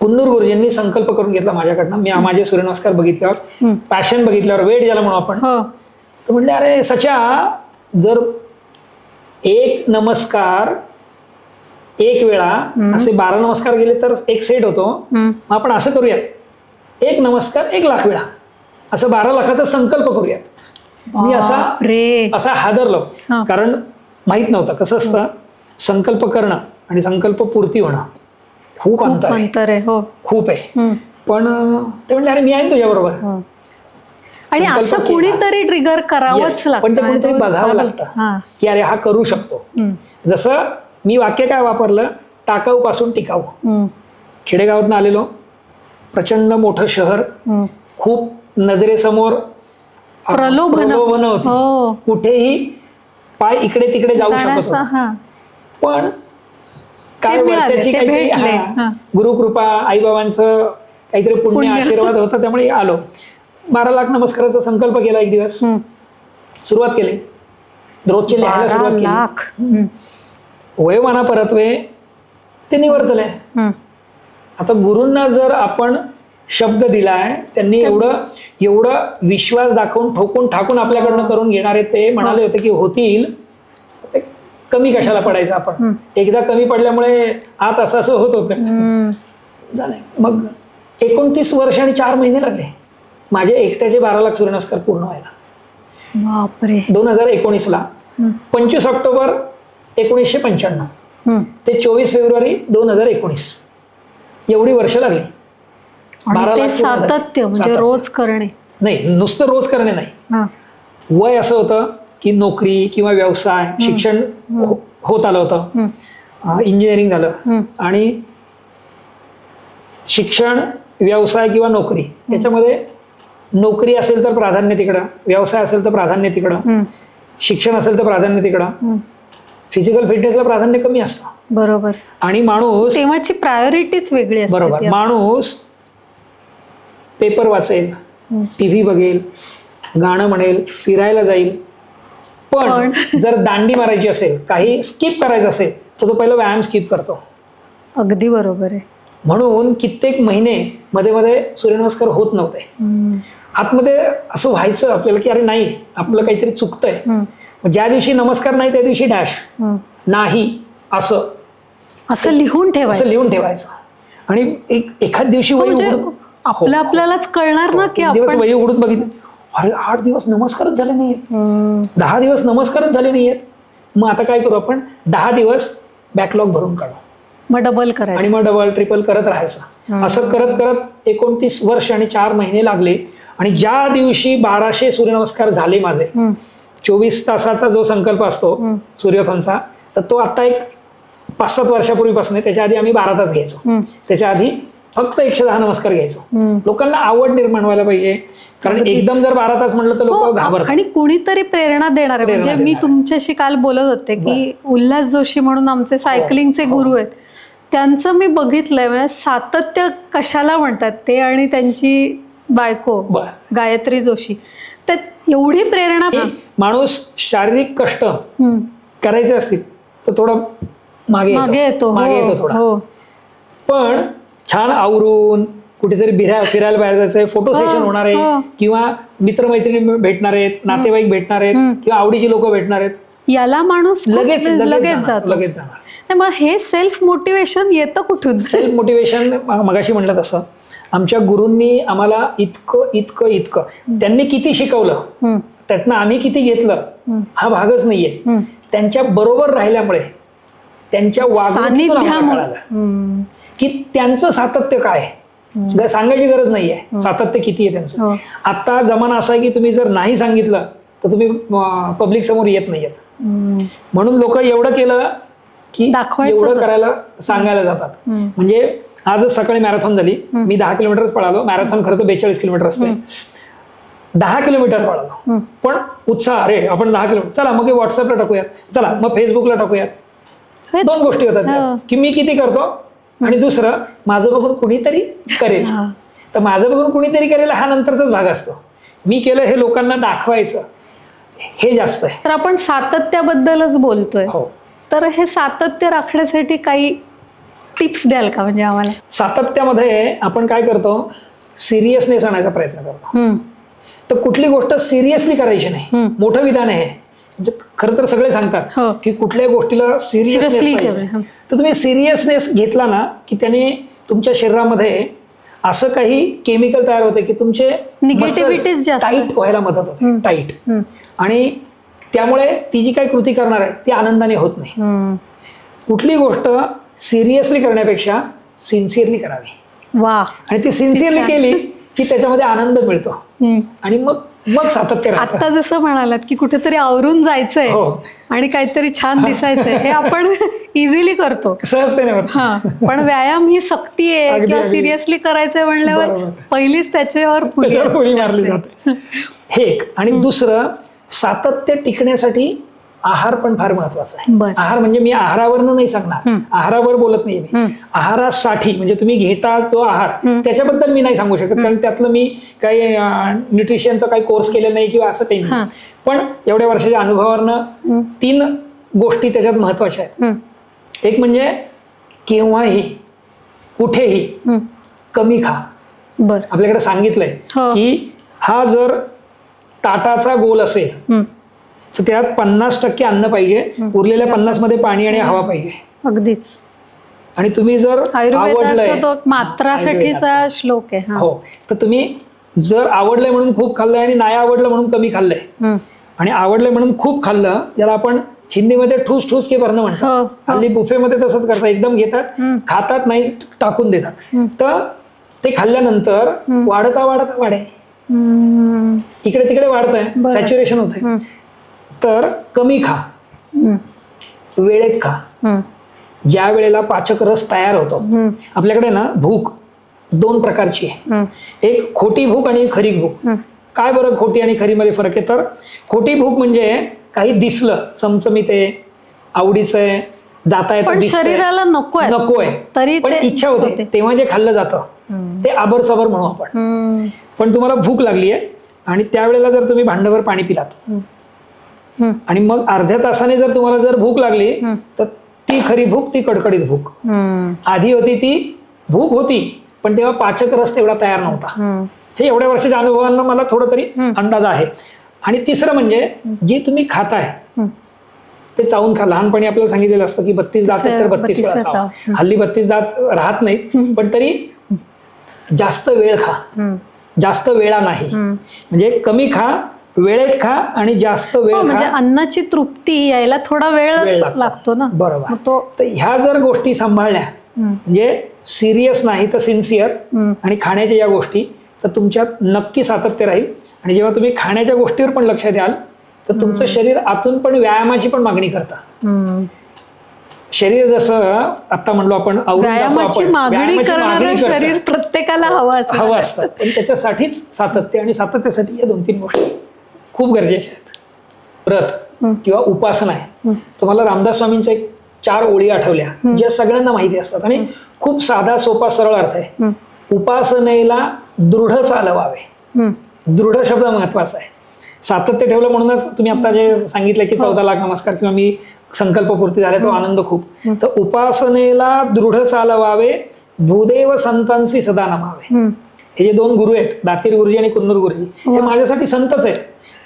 कुन्नूर गुरुजींनी संकल्प करून घेतला माझ्याकडनं. मी माझे सूर्यनमस्कार बघितल्यावर, पॅशन बघितल्यावर, वेळ ज्याला म्हणू आपण, तर म्हणले अरे सच्या, जर एक नमस्कार एक वेळा असे 12 नमस्कार गेले तर एक सेट होतो, आपण असं करूयात, एक नमस्कार 1 लाख वेळा, असं 12 लाखाचा संकल्प करूयात. मी असा हादरलो, कारण माहित नव्हतं कसं असतं संकल्प करणं आणि संकल्प पूर्ती होणं, खूप अंतर आहे. हो, खूप आहे. पण ते म्हणले अरे मी आहे तुझ्या बरोबर, आणि असं कुणीतरी ट्रिगर करावंच लागतं, पण ते कुणीतरी बघावं लागतं की अरे हा करू शकतो. जसं मी वाक्य काय वापरलं, टाकाऊ पासून टिकाऊ. खेडेगावातून आलेलो, प्रचंड मोठं शहर, खूप नजरेसमोर प्रलोभन होती, कुठेही पाय इकडे तिकडे जाऊ शकत होता. पण काय वर्षाची काहीतरी गुरुकृपा, आईबाबांचं काहीतरी पुण्य आशीर्वाद होता, त्यामुळे आलो. 12 लाख नमस्काराचा संकल्प केला. एक दिवस सुरुवात केली, रोजचे लिहायला सुरुवात केली. वयोमाना परत्वे ते निवर्तले. आता गुरूंना जर आपण शब्द दिलाय, त्यांनी एवढं विश्वास दाखवून ठोकून ठाकून आपल्याकडनं करून घेणारे, ते म्हणाले होते की होतील, ते कमी कशाला पडायचं आपण, एकदा कमी पडल्यामुळे आत असं होत होतं. झालंय. मग 29 वर्ष आणि 4 महिने लागले माझे एकट्याचे 12 लाख सूर्यनमस्कार पूर्ण व्हायला. बापरे. 2019ला 25 ऑक्टोबर 1995 ते 24 फेब्रुवारी 2019 एवढी वर्ष लागली. ते सातत्य, म्हणजे रोज करणे नाही, नुसतं रोज करणे नाही. वय असं होतं की नोकरी किंवा व्यवसाय, शिक्षण होत आलं होतं, इंजिनिअरिंग झालं, आणि शिक्षण, व्यवसाय किंवा नोकरी याच्यामध्ये, नोकरी असेल तर प्राधान्य तिकडं, व्यवसाय असेल तर प्राधान्य तिकडं, शिक्षण असेल तर प्राधान्य तिकडं, फिजिकल फिटनेसला प्राधान्य कमी असतं. बरोबर. आणि माणूस, तेव्हाची प्रायोरिटीच वेगळी असते. बरोबर. माणूस पेपर वाचेल, टीव्ही बघेल, गाणं म्हणेल, फिरायला जाईल, पण जर दांडी मारायची असेल, काही स्किप करायचं असेल, तर तो पहिला व्यायाम स्किप करतो. अगदी बरोबर आहे. म्हणून कित्येक महिने मध्ये मध्ये सूर्यनमस्कार होत नव्हते. आतमध्ये असं व्हायचं आपल्याला की अरे नाही, आपलं काहीतरी चुकतंय. ज्या दिवशी नमस्कार नाही त्या दिवशी डॅश नाही, असं लिहून ठेवायचं. आणि एखाद दिवशी आपल्यालाच कळणार ना की दिवस वही उघडून बघितलं, अरे 8 दिवस नमस्कारच झाले नाहीयेत, 10 दिवस नमस्कारच झाले नाहीयेत. मग आता काय करू आपण, 10 दिवस बॅकलॉग भरून काढू, मग डबल करायचं, आणि मग डबल ट्रिपल करत राहायचं. असं करत करत 29 वर्ष आणि 4 महिने लागले. आणि ज्या दिवशी 1200 सूर्यनमस्कार झाले माझे, 24 तासाचा जो संकल्प असतो सूर्योथांचा, तर तो आता एक 5-7 वर्षापूर्वीपासून, त्याच्या आधी आम्ही 12 तास घ्यायचो, त्याच्या आधी फक्त 110 नमस्कार घ्यायचो. लोकांना आवड निर्माण व्हायला पाहिजे, कारण एकदम जर 12 तास म्हटलं तर लोक घाबरतात. आणि कुणीतरी प्रेरणा देणार आहे. म्हणजे मी तुमच्याशी काल बोलत होते की उल्हास जोशी म्हणून आमचे सायकलिंगचे गुरु आहेत, त्यांचं मी बघितलंय. म्हणजे सातत्य कशाला म्हणतात ते, आणि त्यांची बायको गायत्री जोशी, तर एवढी प्रेरणा माणूस शारीरिक कष्ट करायचे असतील तर थोडं मागे येतो थोडा, पण छान आवरून कुठेतरी फिरायला बाहेर जायचंय, फोटो सेशन होणार आहे किंवा मित्रमैत्रिणी भेटणार आहेत, नातेवाईक भेटणार आहेत किंवा आवडीची लोक भेटणार आहेत, याला माणूस लगेच जातो. मग हे सेल्फ मोटिवेशन येतं कुठून? सेल्फ मोटिवेशन मगाशी म्हटलं तसं आमच्या गुरूंनी आम्हाला इतकं त्यांनी किती शिकवलं त्यातनं आम्ही किती घेतलं हा भागच नाहीये. त्यांच्या बरोबर राहिल्यामुळे, त्यांच्या वागणुकीतून की त्यांचं सातत्य काय, सांगायची गरज नाहीये सातत्य किती आहे त्यांचं. आता जमाना असा आहे की तुम्ही जर नाही सांगितलं तर तुम्ही पब्लिक समोर येत नाहीयेत, म्हणून लोक एवढं केलं की एवढं करायला सांगायला जातात. म्हणजे आजच सकाळी मॅरेथॉन झाली, मी 10 किलोमीटर पळालो. मॅरेथॉन खरं तर 42 किलोमीटर असते. 10 किलोमीटर पळालो, पण उत्साह, अरे आपण 10 किलोमीटर, चला मग व्हॉट्सअपला टाकूयात, चला मग फेसबुकला टाकूयात. 2 गोष्टी होतात की मी किती करतो आणि दुसरं माझं बघून कुणीतरी करेल. तर माझं बघून कुणीतरी करेल हा नंतरचाच भाग असतो. मी केलं हे लोकांना दाखवायचं हे जास्त आहे. तर आपण सातत्याबद्दलच बोलतोय, तर हे सातत्य राखण्यासाठी काही टिप्स द्याल का? म्हणजे आम्हाला सातत्यामध्ये आपण काय करतो, सिरियसनेस आणायचा प्रयत्न करतो. तर कुठली गोष्ट सिरियसली करायची नाही. मोठं विधान आहे, खरं तर सगळे सांगतात की कुठल्या गोष्टीला सिरियसली, तर तुम्ही सिरियसनेस घेतला ना की त्याने तुमच्या शरीरामध्ये असं काही केमिकल तयार होते की तुमचे निगेटिव्हिटीज टाईट व्हायला मदत होते, टाईट, आणि त्यामुळे ती जी काही कृती करणार आहे ती आनंदाने होत नाही. कुठली गोष्ट सिरियसली करण्यापेक्षा सिन्सिअरली करावी. वा. आणि ती सिन्सिअरली केली की त्याच्यामध्ये आनंद मिळतो आणि मग सातत्य राहतं. आता जसं म्हणालात की कुठेतरी आवरून जायचंय आणि काहीतरी छान दिसायचंय, हे आपण इझिली करतो, सहजतेने होत. पण व्यायाम ही सक्ती आहे किंवा सिरियसली करायचंय म्हणल्यावर पहिलीच त्याच्यावर पुरी मारली जाते. हे एक. आणि दुसरं, सातत्य टिकण्यासाठी आहार पण फार महत्वाचा आहे. आहार म्हणजे मी आहारावरनं नाही सांगणार, आहारावर बोलत नाही मी, आहारासाठी म्हणजे तुम्ही घेता तो आहार त्याच्याबद्दल मी नाही सांगू शकत, कारण त्यातलं मी काही न्यूट्रिशनचा काही कोर्स केलेला नाही किंवा असं काही नाही. पण एवढ्या वर्षाच्या अनुभवावरनं 3 गोष्टी त्याच्यात महत्वाच्या आहेत. एक म्हणजे केव्हाही कुठेही कमी खा. आपल्याकडे सांगितलंय की हा जर ताटाचा गोल असेल तर त्यात 50% अन्न पाहिजे, उरलेल्या 50 मध्ये पाणी आणि हवा पाहिजे. अगदीच. आणि तुम्ही जर आवडलंय, मात्रासाठीचा श्लोक आहे, हो, तर तुम्ही जर आवडलंय म्हणून खूप खाल्लंय आणि नाही आवडलं म्हणून कमी खाल्लंय, आणि आवडलंय म्हणून खूप खाल्लं, ज्याला आपण हिंदीमध्ये ठूस ठूस के भरणं म्हणतो. हल्ली बुफेमध्ये तसंच करतात, एकदम घेतात, खातात, नाही टाकून देतात. तर ते खाल्ल्यानंतर वाढता वाढे, इकडे तिकडे वाढतंय, सॅच्युरेशन होतंय. तर कमी खा, वेळेत खा. ज्या वेळेला पाचक रस तयार होतो, आपल्याकडे ना भूक 2 प्रकारची आहे, एक खोटी भूक आणि खरी भूक. काय बरं खोटी आणि खरी मध्ये फरक आहे? तर खोटी भूक म्हणजे काही दिसलं, चमचमीत आहे, आवडीचं आहे, जाता येतं, शरीराला नकोय तरी पण इच्छा होते, तेव्हा जे खाल्लं जातं ते आबरसाबर म्हणू आपण. पण तुम्हाला भूक लागली आहे आणि त्यावेळेला जर तुम्ही भांडभर पाणी पिलात आणि मग अर्ध्या तासाने जर तुम्हाला जर भूक लागली तर ती खरी भूक, ती कडकडीत भूक. आधी होती ती भूक होती, पण तेव्हा पाचक रस तेवढा तयार नव्हता. हे एवढ्या वर्षाच्या अनुभवांना मला थोडं तरी अंदाज आहे. आणि तिसरं म्हणजे जे तुम्ही खाताय ते चावून खा. लहानपणी आपल्याला सांगितलेलं असतं की 32 दात तर 32 वेळा चावा. हल्ली 32 दात राहत नाहीत, पण तरी जास्त वेळ खा, जास्त वेळा नाही. म्हणजे कमी खा, वेळेत खा आणि जास्त वेळ खा. म्हणजे अन्नाची तृप्ती यायला थोडा वेळ लागतो ना. बरोबर. तर ह्या जर गोष्टी सांभाळल्या, म्हणजे सिरियस नाही तर सिन्सिअर, आणि खाण्याच्या या गोष्टी, तर तुमच्यात नक्की सातत्य राहील. आणि जेव्हा तुम्ही खाण्याच्या गोष्टीवर पण लक्ष द्याल तर तुमचं शरीर आतून पण व्यायामाची पण मागणी करतं. शरीर जसं आता म्हणलो आपण व्यायामाची मागणी करणारं शरीर प्रत्येकाला हवं असतं, पण त्याच्यासाठीच सातत्य, आणि सातत्यासाठी या 2-3 गोष्टी खूप गरजेच्या आहेत. व्रत किंवा उपासना आहे. तुम्हाला रामदास स्वामींच्या 4 ओळी आठवल्या ज्या सगळ्यांना माहिती असतात आणि खूप साधा सोपा सरळ अर्थ आहे. उपासनेला दृढ चालवावे. दृढ शब्द महत्वाचा आहे. सातत्य ठेवलं म्हणूनच तुम्ही आता जे सांगितलं की 14 लाख नमस्कार किंवा मी संकल्प पूर्ती झाले तो आनंद खूप. तर उपासनेला दृढ चालवावे, भूदेव संतांशी सदा नमावे. हे जे 2 गुरु आहेत, दातीर गुरुजी आणि कुन्नूर गुरुजी, हे माझ्यासाठी संतच आहेत.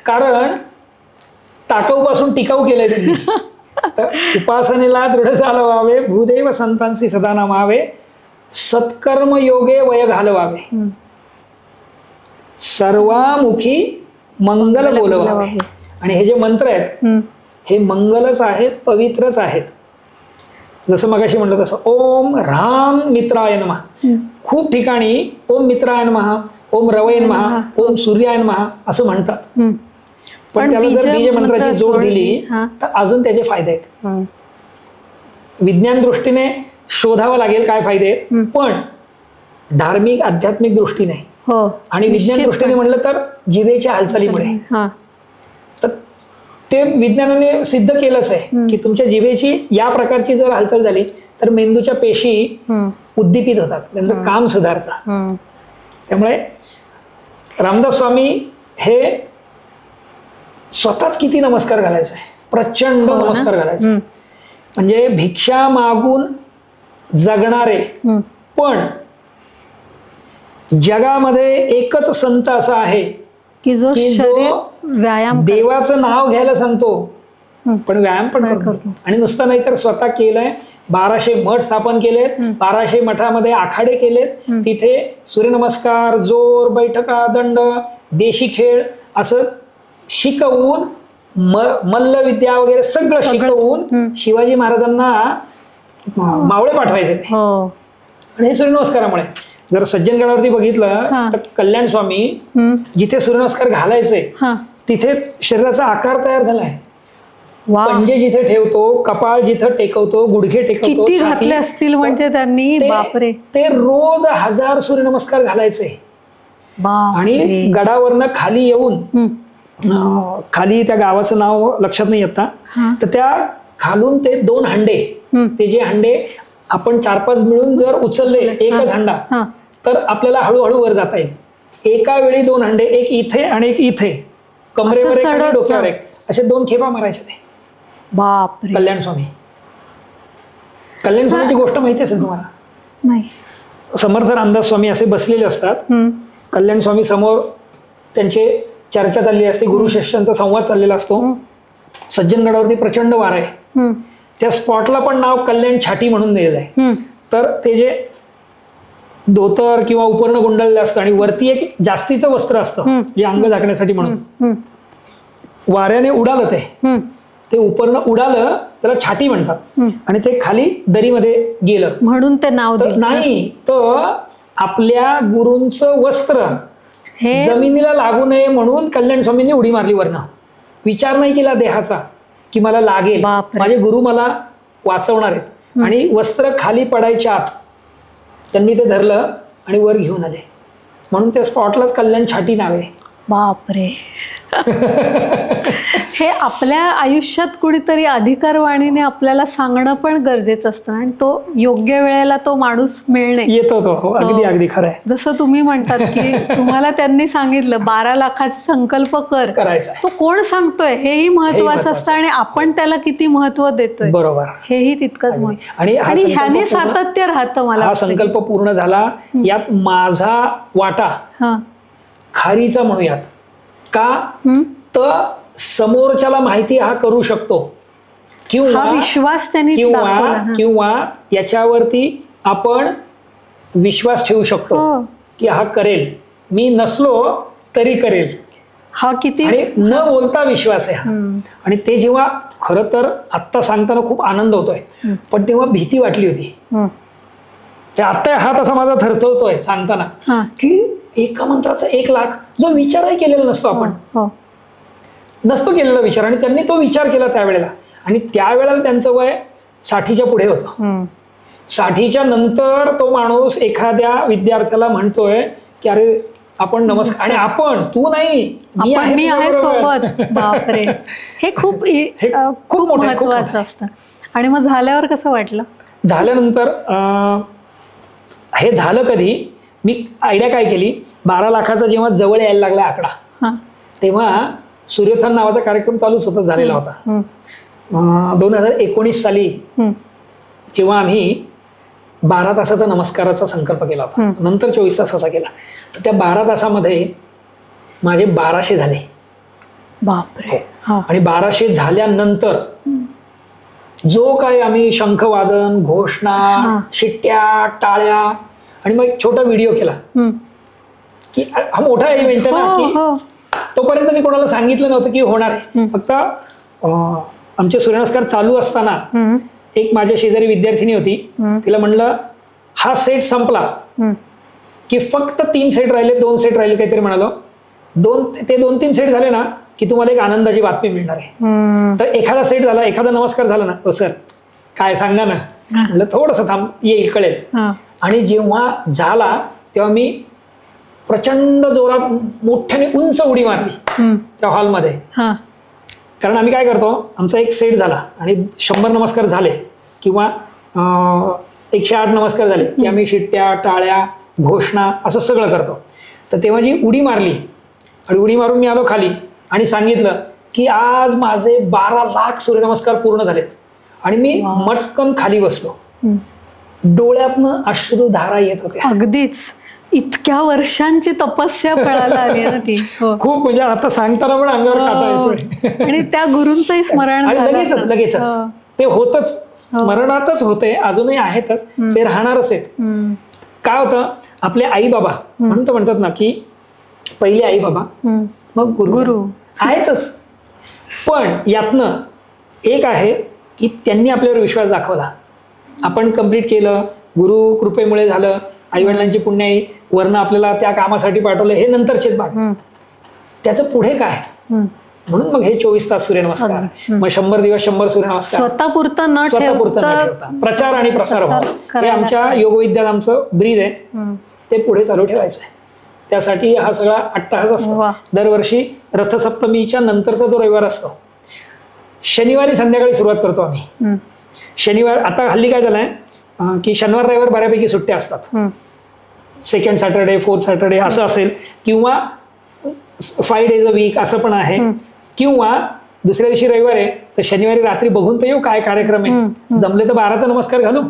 कारण टाकाऊ पासून टिकाऊ केलंय त्यांनी. तर उपासनेला दृढ चालवावे, भूदेव संतांशी सदा नमावे, सत्कर्म योगे वय घालवावे, सर्वामुखी मंगल बोलवावे. आणि हे जे मंत्र आहेत हे मंगलच आहेत, पवित्रच आहेत. जसं मगाशी म्हटलं तसं ओम राम मित्राय नमः. खूप ठिकाणी ओम मित्राय नमः, ओम रवये नमः, ओम सूर्याय नमः असं म्हणतात. पण त्याला जर बीज मंत्राची जोड दिली तर अजून त्याचे फायदे आहेत. विज्ञान दृष्टीने शोधावं लागेल काय फायदे, पण धार्मिक आध्यात्मिक दृष्टीने आणि विज्ञान दृष्टीने म्हणलं तर जिभेच्या हालचालीमुळे. तर ते विज्ञानाने सिद्ध केलंच आहे की तुमच्या जिभेची या प्रकारची जर हालचाल झाली तर मेंदूच्या पेशी उद्दीपित होतात, त्यांचं काम सुधारतं. त्यामुळे रामदास स्वामी हे स्वतःच किती नमस्कार घालायचे, प्रचंड नमस्कार घालायचे. म्हणजे भिक्षा मागून जगणारे, पण जगामध्ये एकच संत असा आहे की जो व्यायाम देवाचं नाव घ्यायला सांगतो पण व्यायाम पण करतो. आणि नुसतं नाही तर स्वतः केलंय. 1200 मठ स्थापन केलेत, 1200 मठामध्ये आखाडे केलेत. तिथे सूर्यनमस्कार, जोर, बैठका, दंड, देशी खेळ असं शिकवून, मल्ल विद्या वगैरे सगळं शिकवून शिवाजी महाराजांना मावळे पाठवायचे ते. आणि हे सूर्यनमस्कारामुळे. जर सज्जनगडावरती बघितलं तर कल्याण स्वामी जिथे सूर्यनमस्कार घालायचे तिथे शरीराचा आकार तयार झालाय. पंजे जिथे ठेवतो, कपाळ जिथे टेकवतो, गुडघे टेकवतो, किती घातले असतील म्हणजे त्यांनी, बापरे. ते रोज 1000 सूर्यनमस्कार घालायचे. आणि गडावरनं खाली येऊन, खाली त्या गावाचं नाव लक्षात नाही आता, तर त्या खालून ते 2 हंडे, ते जे हंडे आपण 4-5 मिळून जर उचलले एकच हंडा तर आपल्याला हळूहळू वर जाता येईल. एका वेळी 2 हंडे, एक इथे आणि एक इथे, कमरेवर एक आणि डोक्यावर एक, असे 2 खेपा मारायचे ते. बापरे. कल्याण स्वामी. कल्याण स्वामीची गोष्ट माहिती असेल तुम्हाला? नाही. समर्थ रामदास स्वामी असे बसलेले असतात. कल्याण स्वामी समोर त्यांचे चर्चा चालली असते, गुरु शिष्यांचा संवाद चाललेला असतो. सज्जनगडावरती प्रचंड वारा आहे. त्या स्पॉटला पण नाव कल्याण छाटी म्हणून दिलेलं आहे. तर ते जे धोतर किंवा उपर्ण गुंडलेलं असतं आणि वरती एक जास्तीचं वस्त्र असतं जे अंग झाकण्यासाठी म्हणून, वाऱ्याने उडालं ते उपर्ण उडालं त्याला छाटी म्हणतात. आणि ते खाली दरीमध्ये गेलं म्हणून ते नाव नाही. तर आपल्या गुरूंचं वस्त्र जमिनीला लागू नये म्हणून कल्याण स्वामींनी उडी मारली वरनं. विचार नाही केला देहाचा की मला लागेल, माझे गुरु मला वाचवणार आहेत. आणि वस्त्र खाली पडायच्या आत त्यांनी ते धरलं आणि वर घेऊन आले. म्हणून त्या स्पॉटलाच कल्याण छाटी नावे. बापरे. हे आपल्या आयुष्यात कुणीतरी अधिकारवाणीने आपल्याला सांगणं पण गरजेचं असतं आणि तो योग्य वेळेला तो माणूस मिळणे येतो तो. अगदी अगदी खरं आहे. जसं तुम्ही म्हणतात की तुम्हाला त्यांनी सांगितलं 12 लाखाचा संकल्प करायचा, तो कोण सांगतोय हेही महत्वाचं असतं आणि आपण त्याला किती महत्व देतोय, बरोबर, हेही तितकंच महत्व. आणि ह्याने सातत्य राहतं. मला हा संकल्प पूर्ण झाला, यात माझा वाटा खारीचा म्हणूयात का, तर समोरच्याला माहिती हा करू शकतो किंवा विश्वास त्यांनी किंवा याच्यावरती आपण विश्वास ठेवू शकतो की हा करेल, मी नसलो तरी करेल. हा किती आणि न बोलता विश्वास आहे हा. आणि ते जेव्हा खरं तर आत्ता सांगताना खूप आनंद होतोय, पण तेव्हा भीती वाटली होती. ते आत्ता हा तसा माझा थरथरतोय सांगताना की एका मंत्राचा 1 लाख, जो विचारही केलेला नसतो, आपण नसतो केलेला विचार, आणि त्यांनी तो विचार केला त्यावेळेला. आणि त्यावेळेला त्यांचं वय 60च्या पुढे होतं. 60च्या नंतर तो माणूस एखाद्या विद्यार्थ्याला म्हणतोय की अरे आपण नमस्कार, आणि आपण, तू नाही, मी आहे सोबत. बापरे. हे खूप खूप महत्वाचं असतं. आणि मग झाल्यावर कसं वाटलं? झाल्यानंतर हे झालं कधी, मी आयडिया काय केली, 12 लाखाचा जेव्हा जवळ यायला लागला आकडा, तेव्हा सूर्योत्थान नावाचा कार्यक्रम चालूच होता, झालेला होता. 2019 साली जेव्हा आम्ही 12 तासाचा नमस्काराचा संकल्प केला होता, नंतर 24 तासाचा केला, तर त्या 12 तासामध्ये माझे 1200 झाले. बापरे. आणि 1200 झाल्यानंतर जो काय आम्ही शंखवादन, घोषणा, शिट्ट्या, टाळ्या आणि मग एक छोटा व्हिडिओ केला की हा मोठा इव्हेंट आहे ना, की तोपर्यंत मी कोणाला सांगितलं नव्हतं की होणार आहे. फक्त आमचे सूर्यनमस्कार चालू असताना एक माझ्या शेजारी विद्यार्थिनी होती, तिला म्हणलं हा सेट संपला की फक्त 3 सेट राहिले, 2 सेट राहिले काहीतरी म्हणालो, 2-3 सेट झाले ना की तुम्हाला एक आनंदाची बातमी मिळणार आहे. तर एखादा सेट झाला, एखादा नमस्कार झाला ना, हो सर काय सांगा ना, म्हटलं थोडंसं थांब, येईल, कळेल. आणि जेव्हा झाला तेव्हा मी प्रचंड जोरात मोठ्याने उंच उडी मारली त्या हॉलमध्ये. कारण आम्ही काय करतो, आमचा एक सेट झाला आणि 100 नमस्कार झाले किंवा 108 नमस्कार झाले की आम्ही शिट्ट्या, टाळ्या, घोषणा असं सगळं करतो. तर तेव्हा जी उडी मारली आणि उडी मारून मी आलो खाली आणि सांगितलं की आज माझे 12 लाख सूर्यनमस्कार पूर्ण झालेत. आणि मी मटकन खाली बसलो, डोळ्यातनं अश्रुधारा येत होत्या. अगदीच इतक्या वर्षांची तपस्या फळाला आली ना ती. खूप, म्हणजे आता सांगताना पण अंगावर काटा येतोय. आणि त्या गुरूंचंही स्मरण लगेचच ते होतच, स्मरणातच होते, अजूनही आहेतच, ते राहणारच आहेत. काय होतं, आपले आई बाबा म्हणून तर म्हणतात ना की पहिले आई बाबा मग गुरु आहेतच. पण यातनं एक आहे की त्यांनी आपल्यावर विश्वास दाखवला, आपण कंप्लीट केलं, गुरु कृपेमुळे झालं, आई वडिलांची पुण्याई वरनं आपल्याला त्या कामासाठी पाठवलं, हे नंतरचेच भाग. त्याचं पुढे काय, म्हणून मग हे 24 तास सूर्यनमस्कार, मग 100 दिवस 100 सूर्यनमस्कार, स्वतःपुरतं न ठेवता प्रचार आणि प्रसार व्हावा, हे आमच्या योगविद्यात आमचं ब्रीद आहे, ते पुढे चालू ठेवायचं आहे. त्यासाठी हा सगळा अट्टहास असतो. दरवर्षी रथसप्तमीच्या नंतरचा जो रविवार असतो, शनिवारी संध्याकाळी सुरुवात करतो आम्ही. शनिवार, आता हल्ली काय झालंय की शनिवार रविवार बऱ्यापैकी सुट्ट्या असतात, 2nd सॅटर्डे 4th सॅटर्डे असं असेल, किंवा 5 days a week असं पण आहे, किंवा दुसऱ्या दिवशी रविवार आहे तर शनिवारी रात्री बघून तर येऊ काय कार्यक्रम आहे, जमले तर 12 नमस्कार घालू,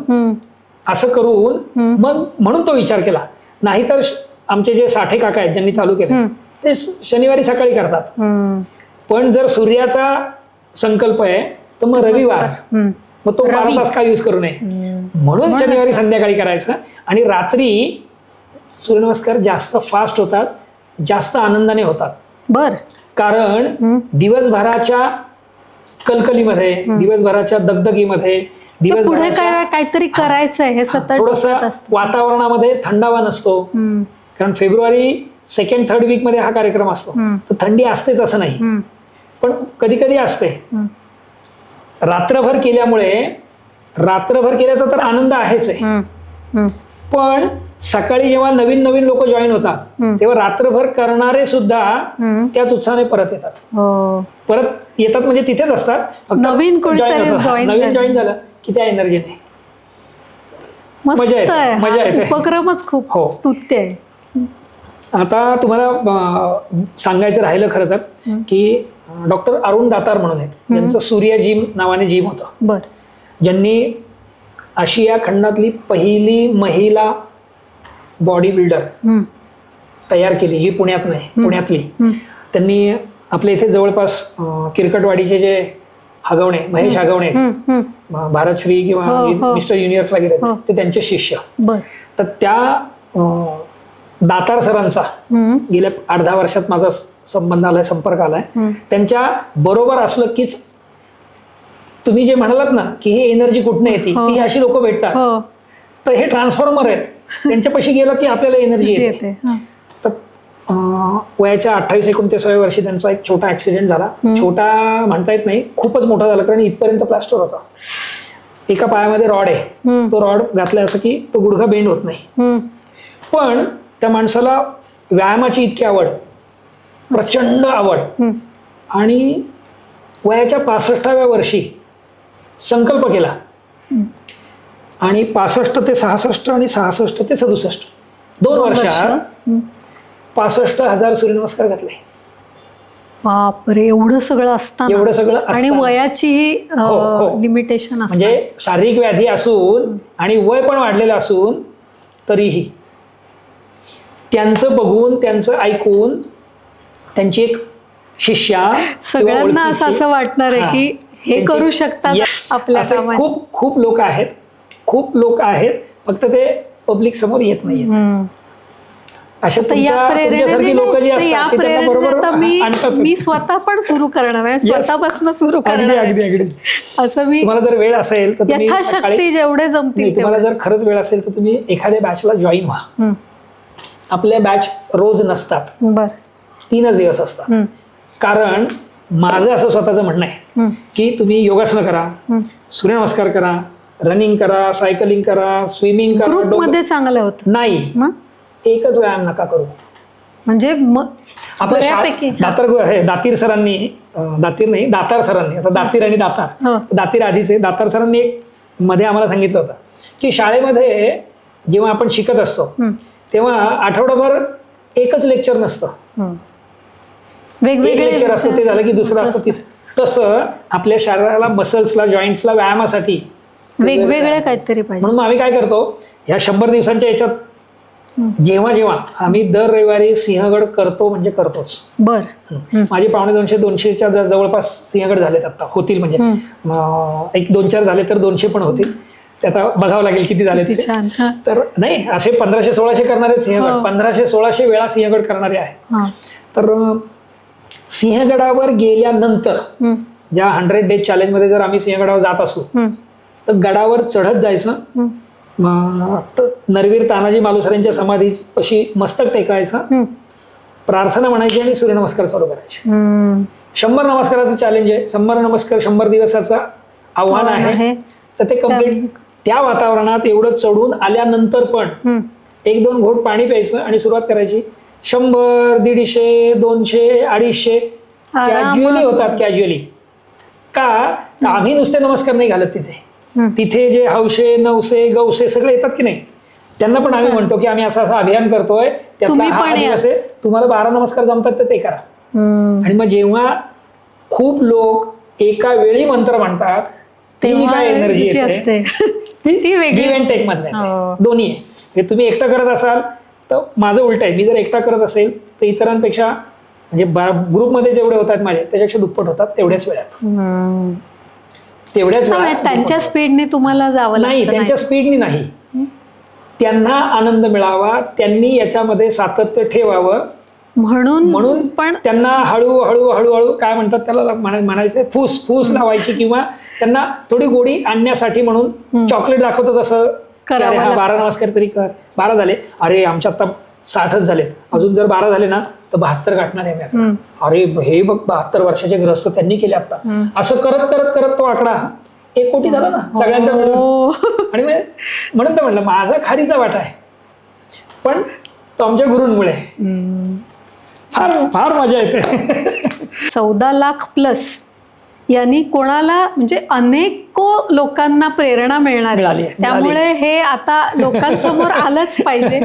असं करून मग म्हणून तो विचार केला. नाहीतर आमचे जे साठे काका आहेत ज्यांनी चालू केले ते शनिवारी सकाळी करतात. पण जर सूर्याचा संकल्प आहे तर मग रविवार, मग तो 12 तास का यूज करू नये, म्हणून शनिवारी संध्याकाळी करायचं. आणि रात्री सूर्यनमस्कार जास्त फास्ट होतात, जास्त आनंदाने होतात. बर, कारण दिवसभराच्या कलकलीमध्ये, दिवसभराच्या दगदगीमध्ये, दिवसभराच्या काहीतरी करायचं आहे, हे सतत थोडंसं वातावरणामध्ये थंडावा नसतो. कारण फेब्रुवारी 2nd-3rd वीक मध्ये हा कार्यक्रम असतो, तर थंडी असतेच असं नाही, पण कधी कधी असते. रात्रभर केल्यामुळे, रात्रभर केल्याचा तर आनंद आहेच आहे, पण सकाळी जेव्हा नवीन नवीन लोक जॉईन होतात तेव्हा रात्रभर करणारे सुद्धा त्याच उत्साहाने परत येतात. परत येतात म्हणजे तिथेच असतात, फक्त नवीन जॉईन झालं की त्या एनर्जीने मजा येते. उपक्रमच खूप स्तुत्य आहे. आता तुम्हाला सांगायचं राहिलं खरं तर की डॉक्टर अरुण दातार म्हणून आहेत, त्यांचं सूर्य जिम नावाने जिम होतं, ज्यांनी आशिया खंडातली पहिली महिला बॉडी बिल्डर तयार केली, जी पुण्यातली. त्यांनी आपल्या इथे जवळपास किरकटवाडीचे जे हगवणे, महेश हगवणे, भारतश्री किंवा मिस्टर युनिव्हर्सला गेले ते त्यांचे शिष्य. तर त्या दातार सरांचा गेल्या 8-10 वर्षात माझा संबंध आलाय, संपर्क आलाय. त्यांच्या बरोबर असलं कीच तुम्ही जे म्हणालात ना की ही एनर्जी कुठनं येते, ती अशी लोक भेटतात, तर हे ट्रान्सफॉर्मर आहेत, त्यांच्यापाशी गेलं की आपल्याला एनर्जी येते. तर वयाच्या 28-29व्या वर्षी त्यांचा एक छोटा ऍक्सिडेंट झाला. छोटा म्हणता येत नाही, खूपच मोठा झाला, कारण इथपर्यंत प्लास्टर होता. एका पायामध्ये रॉड आहे, तो रॉड घातलाय असं की तो गुडघा बेंड होत नाही. पण त्या माणसाला व्यायामाची इतकी आवड, प्रचंड आवड, आणि वयाच्या 65व्या वर्षी संकल्प केला आणि 65 ते 66 आणि 66 ते 67 2 वर्षात 65,000 सूर्यनमस्कार घातले. बापरे, एवढं सगळं असताना, एवढं सगळं आणि असताना. वयाची लिमिटेशन असते. म्हणजे शारीरिक व्याधी असून आणि वय पण वाढलेलं असून तरीही त्यांचं बघून, त्यांचं ऐकून त्यांची एक शिष्या सगळ्यांना असं वाटणार आहे की हे करू शकतात आपल्या कामात. खूप खूप लोक आहेत, खूप लोक आहेत, फक्त ते पब्लिक समोर येत नाहीये. अशा तुमच्यासारखी लोक जी असतात त्यांना बरोबर मी स्वतः पण सुरू करणार आहे, स्वतःपासून सुरू करणार आहे. असं मी, तुम्हाला जर वेळ असेल तर यथाशक्ती जेवढे जमतील, तुम्हाला जर खरंच वेळ असेल तर तुम्ही एखाद्या बॅचला जॉईन व्हा. आपल्या बॅच रोज नसतात, 3च दिवस असतात. कारण माझं असं स्वतःचं म्हणणं आहे की तुम्ही योगासनं करा, सूर्यनमस्कार करा, रनिंग करा, सायकलिंग करा, स्विमिंग करा. ग्रुपमध्ये चांगलं होतं नाही, एकच व्यायाम नका करू. म्हणजे बऱ्यापैकी दातीर सरांनी, दातार सरांनी, आता दातीर आणि दातीर आधीचे, दातार सरांनी एक मध्ये आम्हाला सांगितलं होतं की शाळेमध्ये जेव्हा आपण शिकत असतो तेव्हा आठवडाभर एकच लेक्चर नसतं, वेगवेगळे लेक्चर असतं. ते झालं की दुसरं असतं, तिसरं. तसं आपल्या शरीराला, मसल्सला, जॉईंट्सला व्यायामासाठी वेगवेगळे काहीतरी पाहिजे. म्हणून आम्ही काय करतो, ह्या 100 दिवसांच्या याच्यात जेव्हा जेव्हा आम्ही दर रविवारी सिंहगड करतो, म्हणजे करतोच. माझे 250-200च्या जवळपास सिंहगड झालेत आता, होतील म्हणजे एक 2-4 झाले तर 200 पण होतील. ते आता बघावं लागेल किती झाले. तर नाही, असे 1500-1600 करणारे सिंहगड, 1500-1600 वेळा सिंहगड करणारे आहे. तर सिंहगडावर गेल्यानंतर ज्या 100 डेज चॅलेंज मध्ये जर आम्ही सिंहगडावर जात असू तर गडावर चढत जायचं, नरवीर तानाजी मालुसरेंच्या समाधीपाशी मस्तक टेकायचं, प्रार्थना म्हणायची आणि सूर्यनमस्कार चालू करायचे. 100 नमस्काराचं चॅलेंज आहे, 100 नमस्कार 100 दिवसाचं आव्हान आहे. तर ते कम्प्लीट त्या वातावरणात एवढं चढून आल्यानंतर पण 1-2 घोट पाणी प्यायचं आणि सुरुवात करायची. 100, 150, 200, 250 कॅज्युअली होतात. कॅज्युअली का, आम्ही नुसते नमस्कार नाही घालत तिथे जे हौशे, नवसे, गौसे सगळे येतात की नाही, त्यांना पण आम्ही म्हणतो की आम्ही असं अभियान करतोय, त्यातला हा दिवस आहे, तुम्हाला 12 नमस्कार जमतात तर ते करा. आणि मग जेव्हा खूप लोक एका वेळी मंत्र म्हणतात, ती जी काय एनर्जी असते ती गिव्ह अँड टेक मधले दोन्ही आहे. हे तुम्ही एकटं करत असाल तर माझं उलट आहे, मी जर एकटा करत असेल तर इतरांपेक्षा, म्हणजे ग्रुपमध्ये जेवढे होतात माझे त्याच्यापेक्षा दुप्पट होतात तेवढ्याच वेळात. त्यांच्या स्पीडने तुम्हाला जावं नाही, त्यांच्या स्पीडने नाही, त्यांना आनंद मिळावा, त्यांनी याच्यामध्ये सातत्य ठेवावं म्हणून पण त्यांना हळूहळू काय म्हणतात त्याला म्हणायचं, फूस लावायची, किंवा त्यांना थोडी गोडी आणण्यासाठी म्हणून चॉकलेट दाखवतो तसं, 12 नमस्कार तरी कर. 12 झाले, अरे आमच्या आता 60च झाले, अजून जर 12 झाले ना तर 72 गाठणार आहे. अरे हे बघ 72 वर्षाचे ग्रस्त त्यांनी केले आता. असं करत करत करत तो आकडा 1 कोटी झाला ना सगळ्यांचा मिळून. आणि म्हणून तर म्हटलं माझा खारीचा वाटा आहे, पण तो आमच्या गुरूंमुळे फार फार मजा येते. 14 लाख प्लस यांनी कोणाला, म्हणजे अनेक लोकांना प्रेरणा मिळणार आहे. त्यामुळे हे आता लोकांसमोर आलंच पाहिजे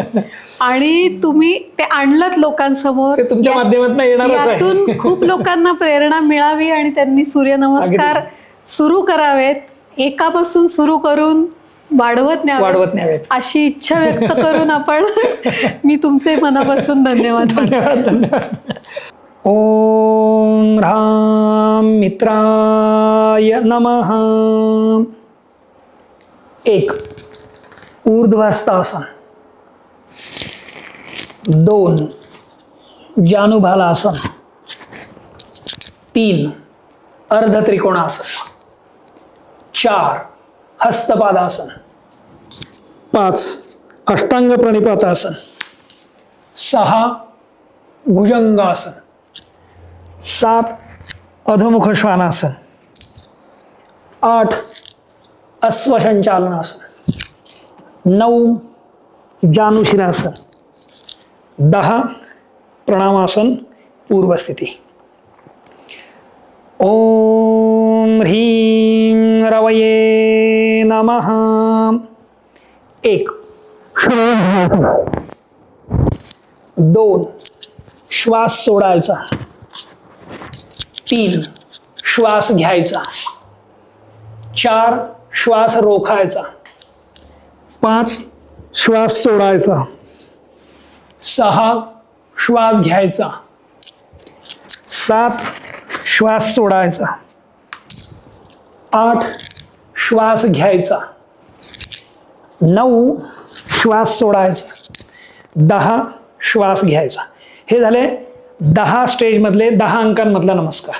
आणि तुम्ही ते आणलंत लोकांसमोर. तुमच्या माध्यमातून येणार, यातून खूप लोकांना प्रेरणा मिळावी आणि त्यांनी सूर्यनमस्कार सुरू करावेत, एकापासून सुरू करून वाढवत न्यावेत अशी इच्छा व्यक्त करून आपण मी तुमचे मनापासून धन्यवाद. ओम ह्रां मित्राय नमः. 1 ऊर्ध्वस्थासन, 2 जानुभालासन, 3 अर्ध त्रिकोणासन, 4 हस्तपादासन, 5 अष्टांग प्रणिपातासन, 6 भुजंगासन, 7 अधोमुख श्वानासन, 8 अश्वसंचालनासन, 9 जानुशिरासन, 10 प्रणामासन पूर्वस्थिती. ओम ह्रीं रवये नमः. 1 2 श्वास सोडायचा, 3 श्वास घ्यायचा, 4 श्वास रोखायचा, 5 श्वास सोडायचा, 6 श्वास घ्यायचा, 7 श्वास सोडायचा, 8 श्वास घ्यायचा, 9 श्वास सोडायचा, 10 श्वास घ्यायचा. हे झाले 10 स्टेजमधले 10 अंकांमधला नमस्कार.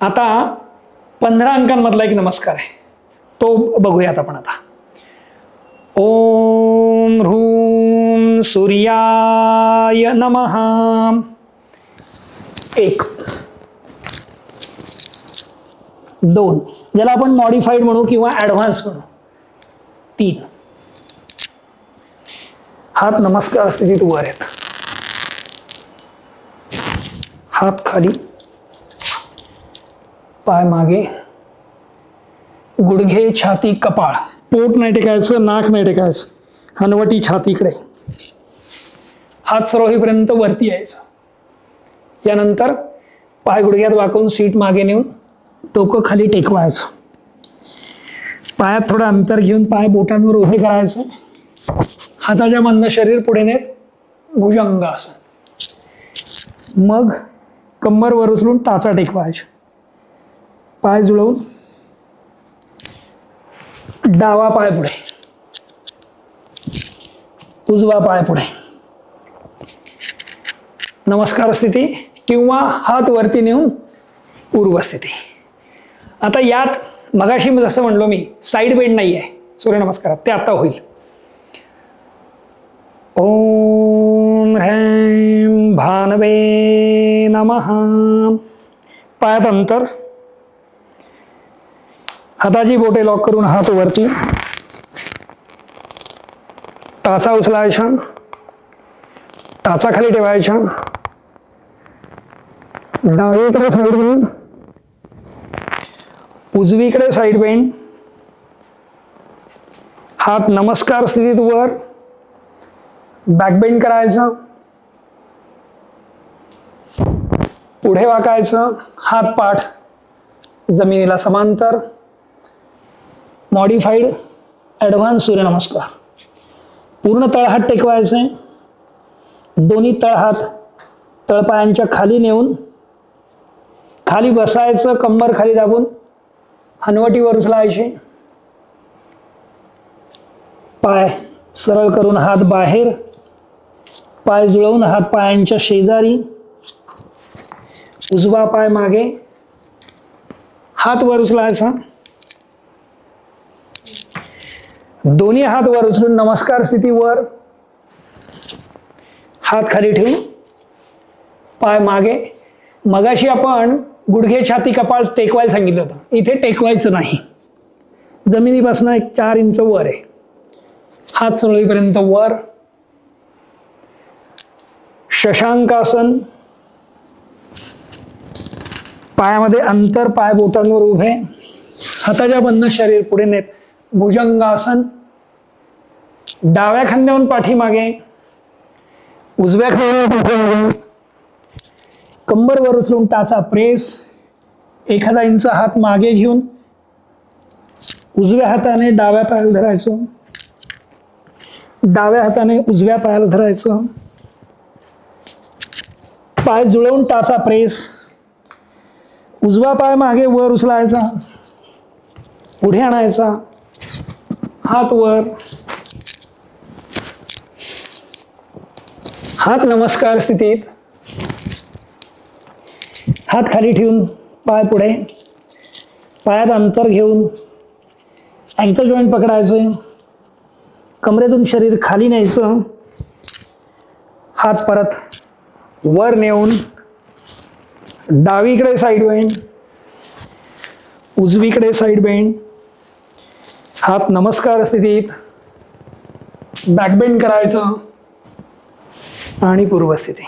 आता 15 अंकांमधला एक नमस्कार आहे, तो बघूयात आपण आता. ओम ह्रूम सूर्याय नमः. 1 2 ज्याला आपण मॉडिफाईड म्हणू किंवा ॲडव्हान्स म्हणू. 3 हात नमस्कार स्थितीत वर आहेत, हात खाली, पाय मागे, गुडघे छाती कपाळ, पोट नाही टेकायचं, नाक नाही टेकायचं, हनवटी छातीकडे, हात सर्व होईपर्यंत वरती यायचं. यानंतर पाय गुडघ्यात वाकवून सीट मागे नेऊन डोकं खाली टेकवायचं. पायात थोडं अंतर घेऊन पाय बोटांवर उभे करायचं. हाताच्या मधनं शरीर पुढे नेत भुजंगासन. मग कंबर वर उचलून टाचा टेकवायचे. पाय जुळवून डावा पाय पुढे, उजवा पाय पुढे, नमस्कार स्थिती किंवा हात वरती नेऊन पूर्व स्थिती. आता यात मगाशी जसं म्हणलो मी, साईड बेंड नाही आहे सूर्यनमस्कारात, ते आता होईल. ओम ह्रीं भानवे नमः. पायात अंतर, हाताची बोटे लॉक करून हात वरती, टाचा उचलायचा, टाचा खाली ठेवायचा, डावीकडे साईड बेंड, उजवीकडे साईड बेंड, हात नमस्कार स्थितीत वर, बॅक बेंड करायचं, पुढे वाकायचं, हात पाठ जमिनीला समांतर. मॉडिफाईड ॲडव्हान्स सूर्यनमस्कार. पूर्ण तळहात टेकवायचे, दोन्ही तळहात तळपायांच्या खाली नेऊन खाली बसायचं, कंबर खाली दाबून हनवटीवर उचलायचे. पाय सरळ करून हात बाहेर, पाय जुळवून हात पायांच्या शेजारी, उजवा पाय मागे, हात वर उचलायचा. दोन्ही हात वर उचलून नमस्कार स्थितीवर, हात खाली ठेवून पाय मागे. मगाशी आपण गुडघे छाती कपाळ टेकवायला सांगितलं होतं, इथे टेकवायचं नाही, जमिनीपासून 4 इंच वर आहे. हात सरळीपर्यंत वर. शशांकासन. पायामध्ये अंतर, पाय बोटांवर उभे, हाताच्या बंद शरीर पुढे नेत भुजंगासन. डाव्या खांद्यावरून पाठीमागे, उजव्या खांद्यावर पाठीमागे, कंबर वर उचलून टाचा प्रेस. 1 इंच हात मागे घेऊन उजव्या हाताने डाव्या पायाला धरायचं, डाव्या हाताने उजव्या पायाला धरायचं. पाय जुळवून टाचा प्रेस. उजवा पाय मागे वर उचलायचा, पुढे आणायचा, हात वर, हात नमस्कार स्थितीत, हात खाली ठेवून पाय पुढे, पायात अंतर घेऊन अँकल जॉईंट पकडायचं, कमरेतून शरीर खाली न्यायचं, हात परत वर नेऊन डावीकडे साईड बेंड, उजवीकडे साईड बेंड, हात नमस्कार स्थितीत, बॅक बेंड करायचं आणि पूर्व स्थिती.